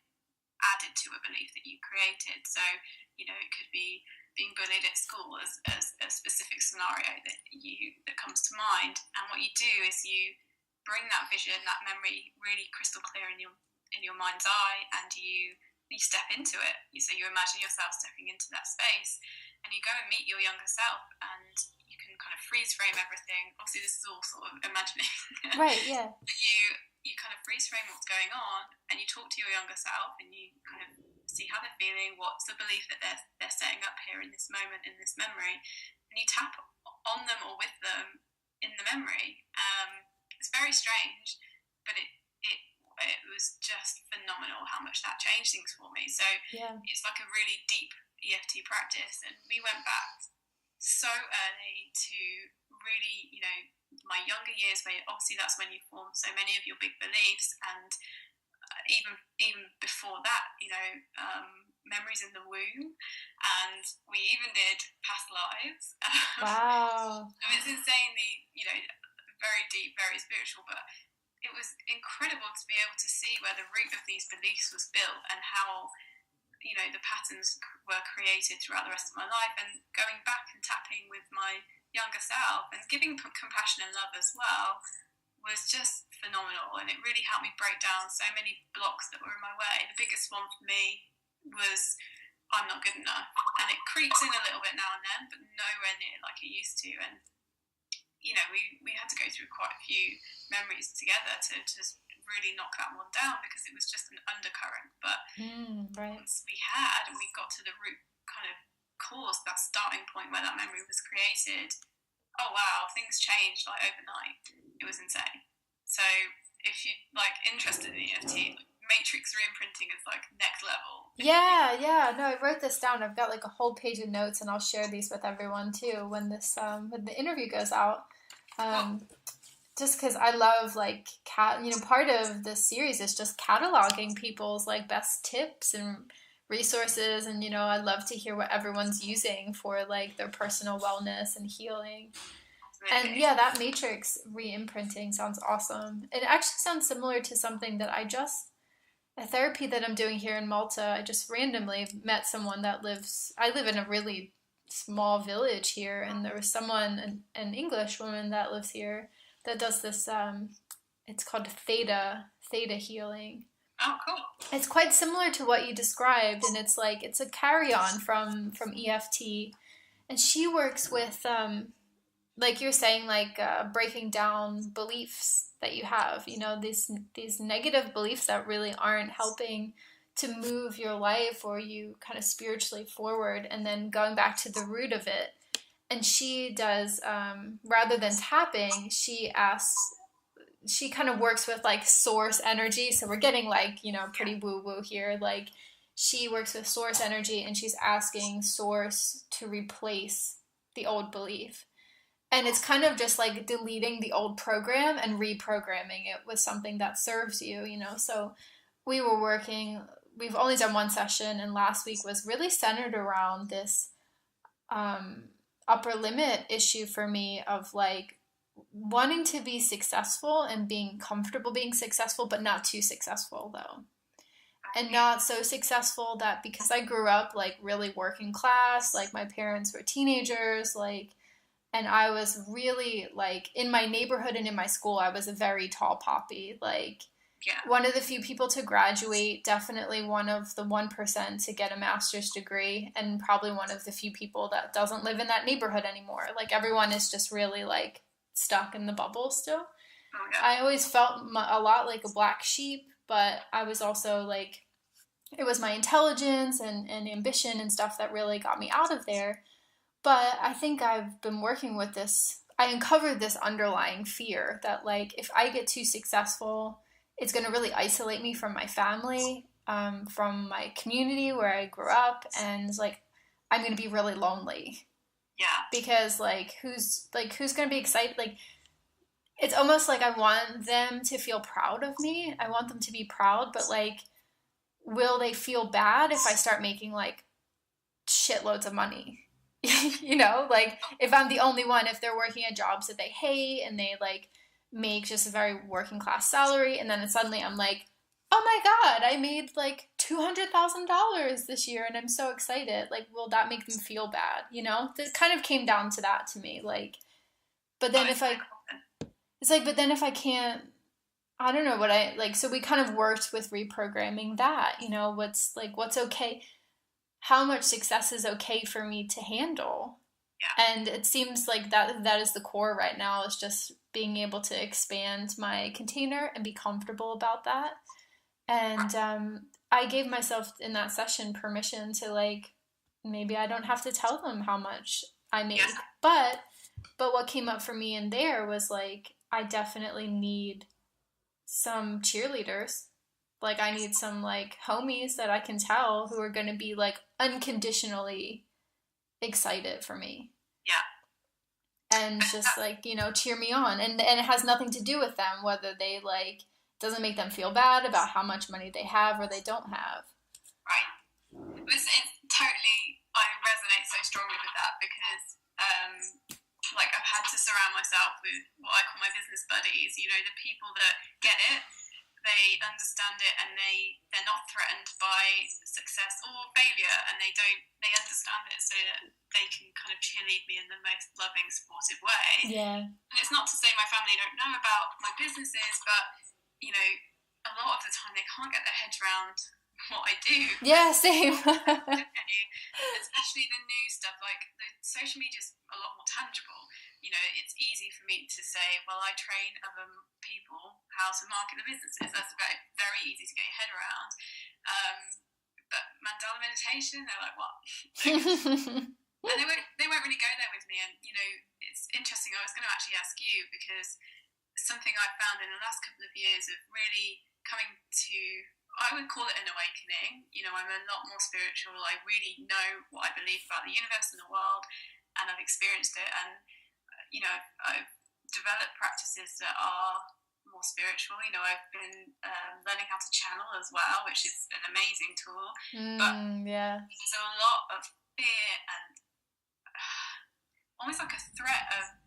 added to a belief that you created. So, it could be being bullied at school as a specific scenario that comes to mind. And what you do is you bring that vision, that memory, really crystal clear in your mind's eye, and you step into it. So you imagine yourself stepping into that space, and you go and meet your younger self, and you can kind of freeze frame everything. Obviously, this is all sort of imagining. Right, yeah. You kind of freeze frame what's going on, and you talk to your younger self, and you kind of see how they're feeling, what's the belief that they're setting up here in this moment, in this memory, and you tap on them or with them in the memory. It's very strange, but it was just phenomenal how much that changed things for me. So it's like a really deep EFT practice, and we went back so early to really, my younger years, where obviously that's when you form so many of your big beliefs, and even before that, memories in the womb, and we even did past lives. Wow. I mean, it's insanely, very deep, very spiritual, but it was incredible to be able to see where the root of these beliefs was built, and how the patterns were created throughout the rest of my life. And going back and tapping with my younger self and giving compassion and love as well was just phenomenal. And it really helped me break down so many blocks that were in my way. The biggest one for me was, I'm not good enough, and it creeps in a little bit now and then, but nowhere near like it used to. And we had to go through quite a few memories together to just really knock that one down, because it was just an undercurrent. But once we got to the root kind of cause, that starting point where that memory was created, oh wow, things changed like overnight. It was insane. So if you like interested in EFT, matrix re-imprinting is like next level. Yeah. No, I wrote this down. I've got like a whole page of notes, and I'll share these with everyone too when this when the interview goes out. Just because I love like part of this series is just cataloging people's like best tips and resources, and I'd love to hear what everyone's using for like their personal wellness and healing. And yeah, that matrix re-imprinting sounds awesome. It actually sounds similar to something that a therapy that I'm doing here in Malta. I just randomly met someone that I live in a really small village here, and there was someone, an English woman that lives here, that does this, it's called theta healing. Oh, cool. It's quite similar to what you described, and it's a carry-on from EFT, and she works with, like you're saying, breaking down beliefs that you have, these negative beliefs that really aren't helping to move your life or you kind of spiritually forward, and then going back to the root of it. And she does, rather than tapping, she asks she kind of works with like source energy. So we're getting like, you know, pretty woo-woo here. Like she works with source energy and she's asking source to replace the old belief. And it's kind of just like deleting the old program and reprogramming it with something that serves you, you know? So we've only done one session, and last week was really centered around this upper limit issue for me of like wanting to be successful and being comfortable being successful, but not too successful though. And not so successful that, because I grew up like really working class, like my parents were teenagers, like, and I was really like in my neighborhood and in my school, I was a very tall poppy, like one of the few people to graduate, definitely one of the 1% to get a master's degree, and probably one of the few people that doesn't live in that neighborhood anymore. Like everyone is just really like stuck in the bubble still. I always felt a lot like a black sheep, but I was also like, it was my intelligence and ambition and stuff that really got me out of there. But I think I've been working with this. I uncovered this underlying fear that like, if I get too successful, it's going to really isolate me from my family, from my community where I grew up. And like, I'm going to be really lonely. Yeah. Because like, who's going to be excited? Like, it's almost like I want them to feel proud of me. I want them to be proud, but like, will they feel bad if I start making like shitloads of money? You know, like if I'm the only one, if they're working at jobs that they hate and they like make just a very working class salary, and then suddenly I'm like, oh my God, I made like $200,000 this year and I'm so excited. Like, will that make them feel bad? You know, this kind of came down to that to me. Like, but then if I can't, I don't know what I like. So we kind of worked with reprogramming that, you know, what's okay. How much success is okay for me to handle? Yeah. And it seems like that is the core right now, is just being able to expand my container and be comfortable about that. And I gave myself in that session permission to like, maybe I don't have to tell them how much I make. Yeah. But what came up for me in there was like, I definitely need some cheerleaders. Like I need some like homies that I can tell who are going to be like unconditionally excited for me. Yeah. And just like, you know, cheer me on. And it has nothing to do with them, whether they like, doesn't make them feel bad about how much money they have or they don't have. Right. It's totally, I resonate so strongly with that because, like I've had to surround myself with what I call my business buddies, you know, the people that get it, they understand it, and they're not threatened by success or failure, and they understand it, so that they can kind of cheerlead me in the most loving, supportive way. Yeah. And it's not to say my family don't know about my businesses, but, you know, a lot of the time they can't get their heads around what I do. Yeah, same. Especially the new stuff, like the social media is a lot more tangible. You know, it's easy for me to say, well, I train other people how to market the businesses. That's very, very easy to get your head around. But Mandala meditation, they're like, what? And they won't really go there with me. And, you know, it's interesting. I was going to actually ask you, because something I've found in the last couple of years of really coming to, I would call it an awakening. You know, I'm a lot more spiritual. I really know what I believe about the universe and the world, and I've experienced it. And, you know, I've developed practices that are more spiritual. You know, I've been learning how to channel as well, which is an amazing tool. But there's a lot of fear and almost like a threat of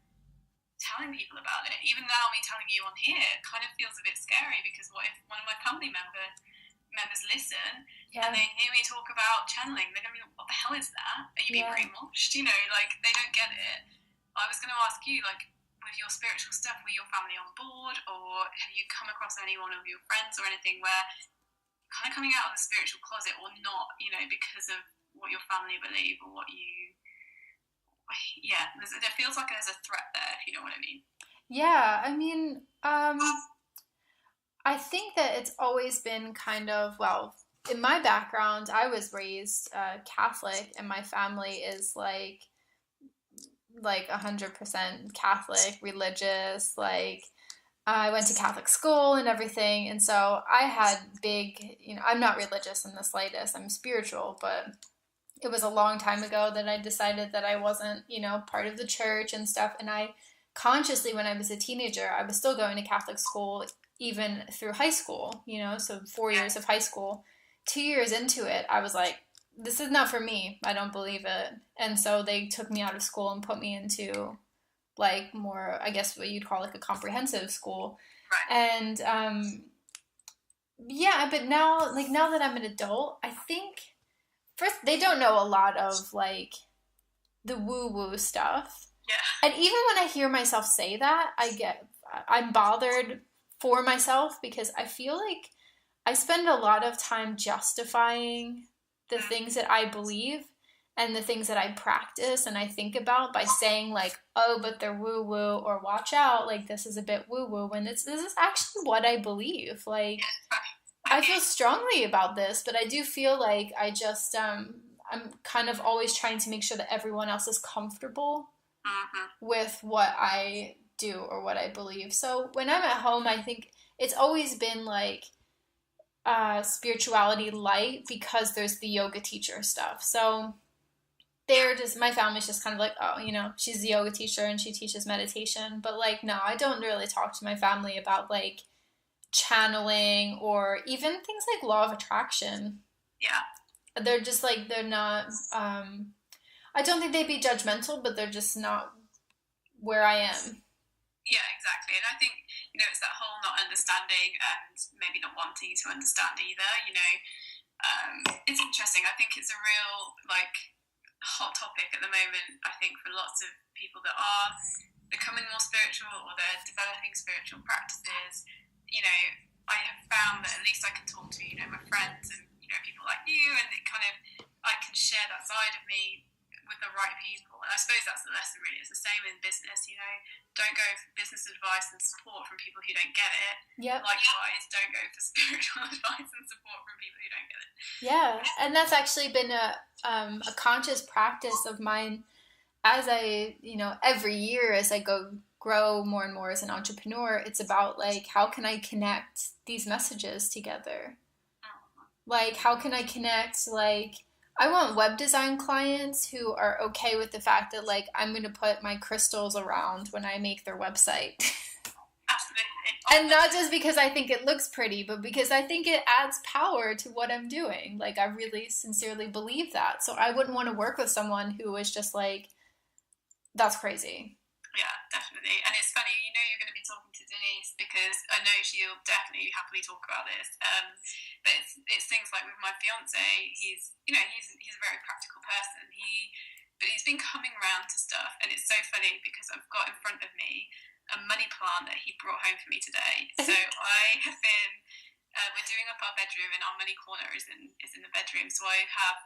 telling people about it. Even now, me telling you on here, it kind of feels a bit scary, because what if one of my family members listen and they hear me talk about channeling? They're going to be like, what the hell is that? Are you being brainwashed? You know, like, they don't get it. I was going to ask you, like, with your spiritual stuff, were your family on board, or have you come across anyone of your friends or anything where kind of coming out of the spiritual closet or not, you know, because of what your family believe or what you, it feels like there's a threat there, if you know what I mean. Yeah, I mean, I think that it's always been kind of, well, in my background, I was raised Catholic, and my family is like 100% Catholic, religious, like, I went to Catholic school and everything. And so I had big, I'm not religious in the slightest. I'm spiritual, but it was a long time ago that I decided that I wasn't, part of the church and stuff. And I consciously, when I was a teenager, I was still going to Catholic school even through high school, so 4 years of high school. 2 years into it, I was like, this is not for me. I don't believe it. And so they took me out of school and put me into like more, I guess what you'd call like a comprehensive school. Right. And but now that I'm an adult, I think first they don't know a lot of like the woo-woo stuff. Yeah. And even when I hear myself say that, I'm bothered for myself because I feel like I spend a lot of time justifying the things that I believe and the things that I practice and I think about by saying like, oh, but they're woo-woo, or watch out, like this is a bit woo-woo, when this is actually what I believe. Like, I feel strongly about this, but I do feel like I just, I'm kind of always trying to make sure that everyone else is comfortable with what I do or what I believe. So when I'm at home, I think it's always been like spirituality light because there's the yoga teacher stuff. So my family's just kind of like, oh, she's the yoga teacher and she teaches meditation. But like, no, I don't really talk to my family about like channeling or even things like law of attraction. Yeah. They're just like, they're not, I don't think they'd be judgmental, but they're just not where I am. Yeah, exactly. And I think, it's that whole not understanding and maybe not wanting to understand either, it's interesting. I think it's a real, like, hot topic at the moment, I think, for lots of people that are becoming more spiritual or they're developing spiritual practices. I have found that at least I can talk to, my friends and, people like you, and it kind of, I can share that side of me with the right people. And I suppose that's the lesson, really. It's the same in business, don't go for business advice and support from people who don't get it. Yep. Likewise, don't go for spiritual advice and support from people who don't get it. Yeah, and that's actually been a conscious practice of mine as I, every year as I grow more and more as an entrepreneur. It's about like, how can I connect these messages together? Like, how can I connect, like, I want web design clients who are okay with the fact that, like, I'm going to put my crystals around when I make their website. Absolutely. And not just because I think it looks pretty, but because I think it adds power to what I'm doing. Like, I really sincerely believe that. So I wouldn't want to work with someone who is just like, that's crazy. Yeah, definitely. And it's funny, you're going to be talking to Denise because I know she'll definitely happily talk about this. But it's things like with my fiance, he's a very practical person. But he's been coming around to stuff, and it's so funny because I've got in front of me a money plant that he brought home for me today. So I have been, we're doing up our bedroom, and our money corner is in the bedroom. So I have,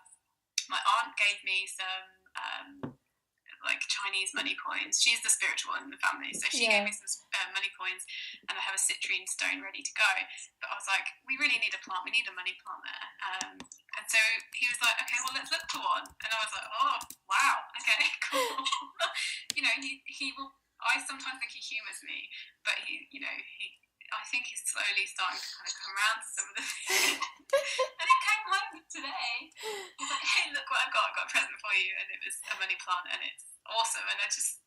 my aunt gave me some like Chinese money coins. She's the spiritual one in the family, so she gave me some money coins, and I have a citrine stone ready to go. But I was like, we really need a plant. We need a money plant there. And so he was like, okay, well, let's look for one. And I was like, oh wow, okay, cool. He will. I sometimes think he humours me, but I think he's slowly starting to kind of come around to some of the things. And he came home today. He's like, hey, look what I've got. I've got a present for you. And it was a money plant, and it's awesome. And I just,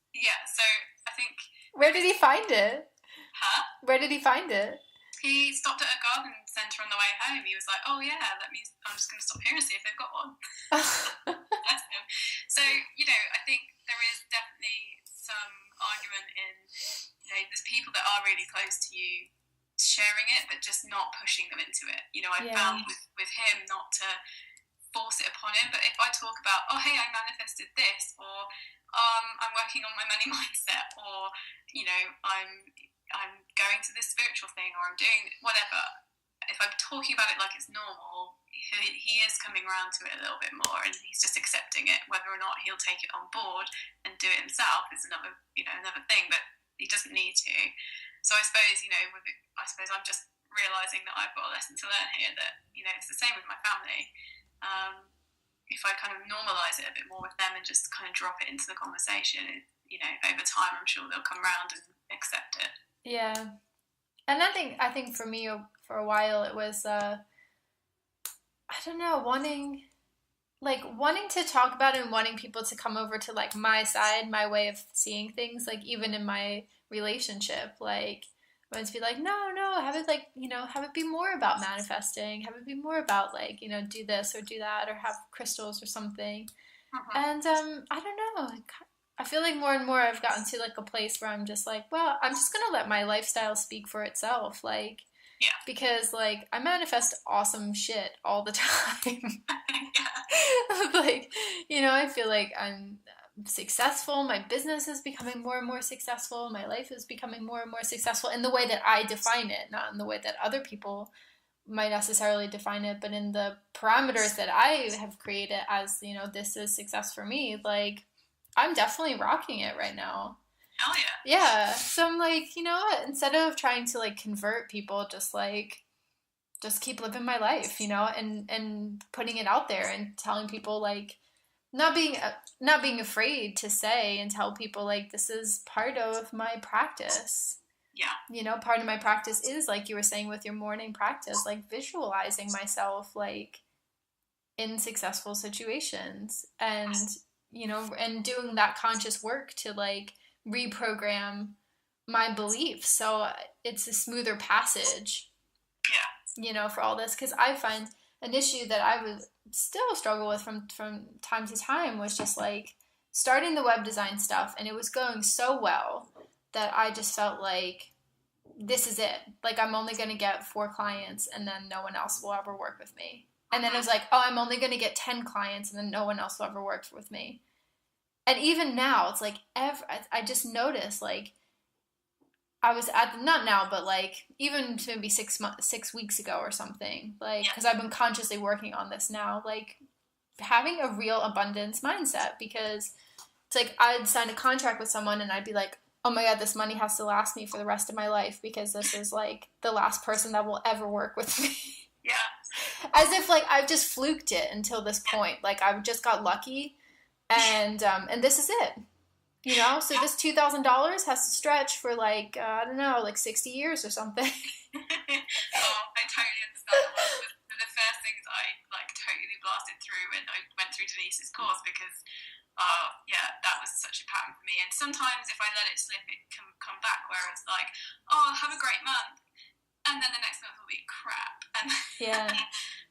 so I think... Where did he find it? Huh? Where did he find it? He stopped at a garden centre on the way home. He was like, oh yeah, I'm just going to stop here and see if they've got one. That's him. So, I think there is definitely some argument in, there's people that are really close to you sharing it, but just not pushing them into it. I found with him not to force it upon him, but if I talk about, oh hey, I manifested this, or I'm working on my money mindset, or I'm going to this spiritual thing, or I'm doing whatever, if I'm talking about it like it's normal, he is coming around to it a little bit more, and he's just accepting it. Whether or not he'll take it on board and do it himself is another thing, but he doesn't need to. So I suppose, I'm just realising that I've got a lesson to learn here, that, it's the same with my family. If I kind of normalise it a bit more with them and just kind of drop it into the conversation, over time I'm sure they'll come around and accept it. Yeah. And I think for me, for a while, it was, I don't know, wanting to talk about it and wanting people to come over to like my side, my way of seeing things, like even in my relationship, like I wanted to be like, no, have it like, have it be more about manifesting, have it be more about like, do this or do that or have crystals or something. And I don't know, I feel like more and more I've gotten to like a place where I'm just like, well, I'm just gonna let my lifestyle speak for itself, like, yeah, because like I manifest awesome shit all the time. Like, I feel like I'm successful. My business is becoming more and more successful. My life is becoming more and more successful in the way that I define it, not in the way that other people might necessarily define it, but in the parameters that I have created as, this is success for me. Like, I'm definitely rocking it right now. Hell yeah. Yeah. So I'm like, you know what? Instead of trying to like convert people, just keep living my life, and putting it out there and telling people like, not being afraid to say and tell people like, this is part of my practice. Yeah. Part of my practice is like you were saying with your morning practice, like visualizing myself like in successful situations and, and doing that conscious work to like reprogram my beliefs so it's a smoother passage. Yeah. For all this, because I find an issue that I would still struggle with from time to time was just like starting the web design stuff, and it was going so well that I just felt like this is it. Like I'm only going to get 4 clients and then no one else will ever work with me. And then it was like, oh, I'm only going to get 10 clients and then no one else will ever work with me. And even now, it's like I just noticed like I was not now, but like even maybe 6 weeks ago or something, like, because I've been consciously working on this now, like having a real abundance mindset, because it's like I'd sign a contract with someone and I'd be like, oh my God, this money has to last me for the rest of my life because this is like the last person that will ever work with me. Yeah. As if like I've just fluked it until this point. Like I've just got lucky and this is it. So this $2,000 has to stretch for like, I don't know, like 60 years or something. Oh, I totally understand. One of the first things I like totally blasted through when I went through Denise's course because, that was such a pattern for me. And sometimes if I let it slip, it can come back where it's like, oh, have a great month. And then the next month will be crap. And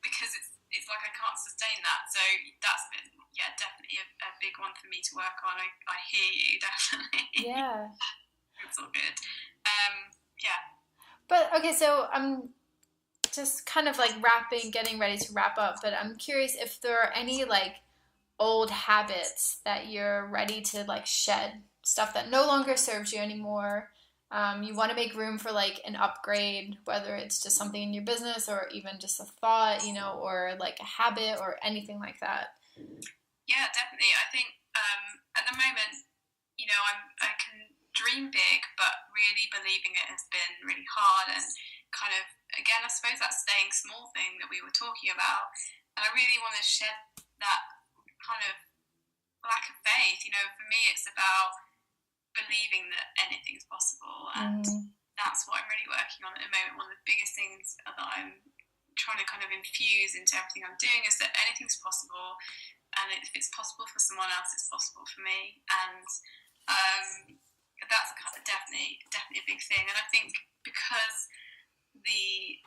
because it's like I can't sustain that. So that's been, definitely a big one for me to work on. I hear you, definitely. Yeah. It's all good. But, okay, so I'm just kind of like getting ready to wrap up, but I'm curious if there are any like old habits that you're ready to like shed, stuff that no longer serves you anymore. You want to make room for like an upgrade, whether it's just something in your business or even just a thought, or like a habit or anything like that. Yeah, definitely. I think at the moment, I can dream big, but really believing it has been really hard. And kind of, again, I suppose that staying small thing that we were talking about. And I really want to shed that kind of lack of faith. For me, it's about believing that anything's possible. And that's what I'm really working on at the moment. One of the biggest things that I'm trying to kind of infuse into everything I'm doing is that anything's possible. And if it's possible for someone else, it's possible for me. And that's kind of definitely a big thing. And I think because the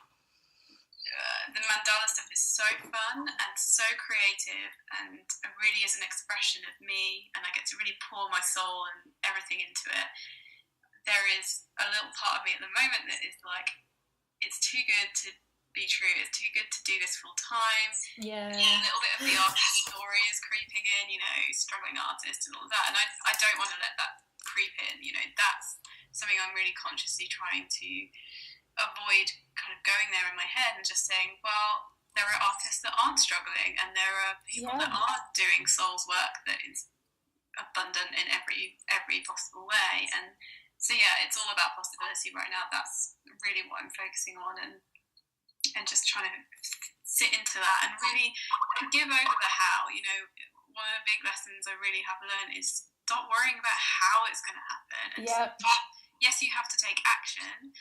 Mandala stuff is so fun and so creative, and it really is an expression of me, and I get to really pour my soul and everything into it. There is a little part of me at the moment that is like, it's too good to be true. It's too good to do this full time. Yeah. A little bit of the artist story is creeping in, struggling artist and all that. And I don't want to let that creep in. That's something I'm really consciously trying to avoid kind of going there in my head and just saying, well, there are artists that aren't struggling, and there are people that are doing soul's work that is abundant in every possible way. And so it's all about possibility right now. That's really what I'm focusing on, and just trying to sit into that and really give over the how. One of the big lessons I really have learned is stop worrying about how it's going to happen. And yes, you have to take action,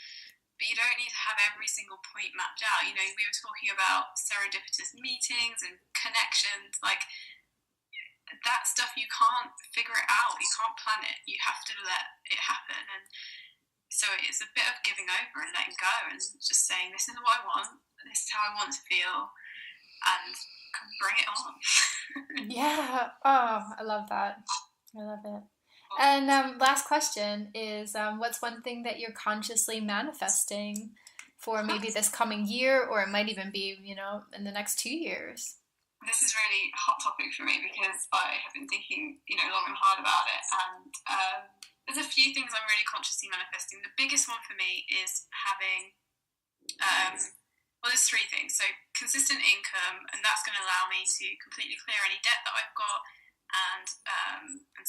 but you don't need to have every single point mapped out. You know, we were talking about serendipitous meetings and connections, like that stuff, you can't figure it out, you can't plan it, you have to let it happen. And so it's a bit of giving over and letting go and just saying, this is what I want, this is how I want to feel, and bring it on. Yeah. Oh, I love that. I love it. And last question is, what's one thing that you're consciously manifesting for maybe this coming year, or it might even be, you know, in the next 2 years? This is really a hot topic for me because I have been thinking, you know, long and hard about it. And there's a few things I'm really consciously manifesting. The biggest one for me is having, well, there's 3 things. So consistent income, and that's going to allow me to completely clear any debt that I've got, and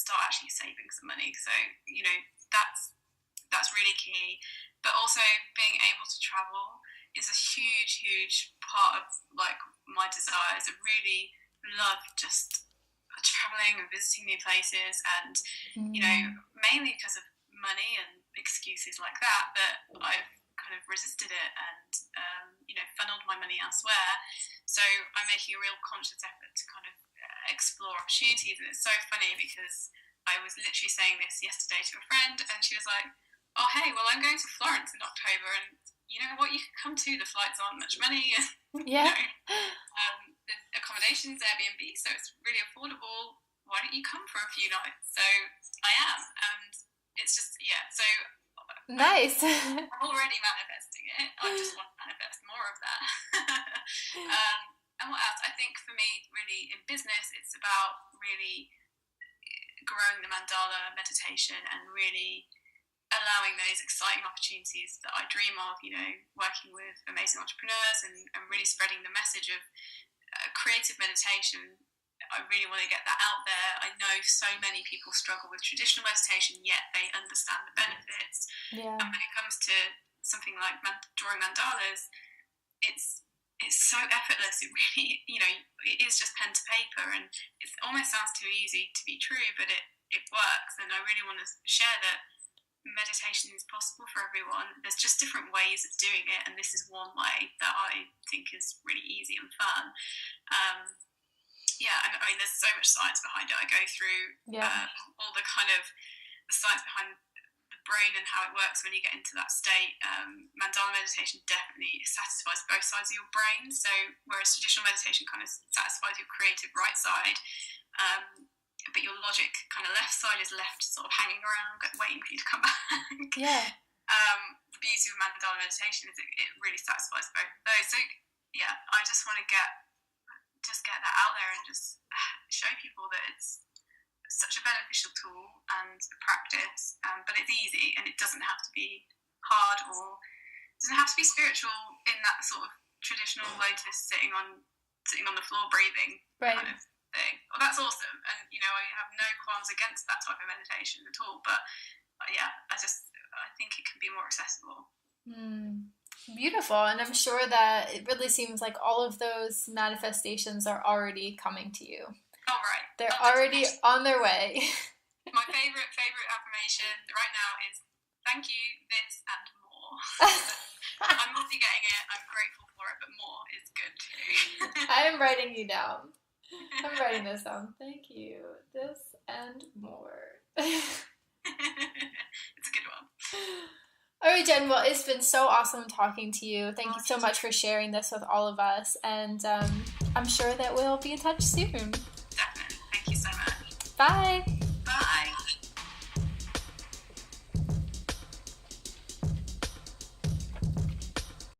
start actually saving some money. So, you know, that's really key. But also being able to travel is a huge part of like my desires. I really love just traveling and visiting new places, and you know, mainly because of money and excuses like that, but I've kind of resisted it and you know, funneled my money elsewhere. So I'm making a real conscious effort to kind of explore opportunities. And it's so funny because I was literally saying this yesterday to a friend, and she was like, oh hey, well I'm going to Florence in October, and you know what, you can come too, the flights aren't much money. Yeah. You know, the accommodation's Airbnb, so it's really affordable. Why don't you come for a few nights? So I am, and it's just, yeah, so nice. I'm already manifesting it. I just want to manifest more of that. And what else? I think for me, really, in business, it's about really growing the Mandala meditation and really allowing those exciting opportunities that I dream of, you know, working with amazing entrepreneurs and really spreading the message of creative meditation. I really want to get that out there. I know so many people struggle with traditional meditation, yet they understand the benefits. Yeah. And when it comes to something like drawing mandalas, it's so effortless. It really, you know, it is just pen to paper, and it almost sounds too easy to be true, but it works. And I really want to share that meditation is possible for everyone. There's just different ways of doing it, and this is one way that I think is really easy and fun. Yeah, and I mean, there's so much science behind it. I go through all the kind of the science behind the brain and how it works when you get into that state. Mandala meditation definitely satisfies both sides of your brain. So whereas traditional meditation kind of satisfies your creative right side, but your logic kind of left side is left sort of hanging around, waiting for you to come back. Yeah. The beauty of Mandala meditation is it really satisfies both of those. So yeah, I just want to get that out there and just show people that it's such a beneficial tool and a practice, but it's easy and it doesn't have to be hard, or it doesn't have to be spiritual in that sort of traditional lotus sitting on the floor breathing kind of thing. Well, that's awesome, and you know, I have no qualms against that type of meditation at all, but yeah, I think it can be more accessible. Beautiful. And I'm sure that it really seems like all of those manifestations are already coming to you. Oh, right. They're already on their way. My favorite affirmation right now is thank you, this and more. I'm already getting it. I'm grateful for it, but more is good too. I am writing you down. I'm writing this down. Thank you, this and more. It's a good one. All right, Jen, well, it's been so awesome talking to you. Thank you so much for sharing this with all of us, and I'm sure that we'll be in touch soon. Definitely. Thank you so much. Bye.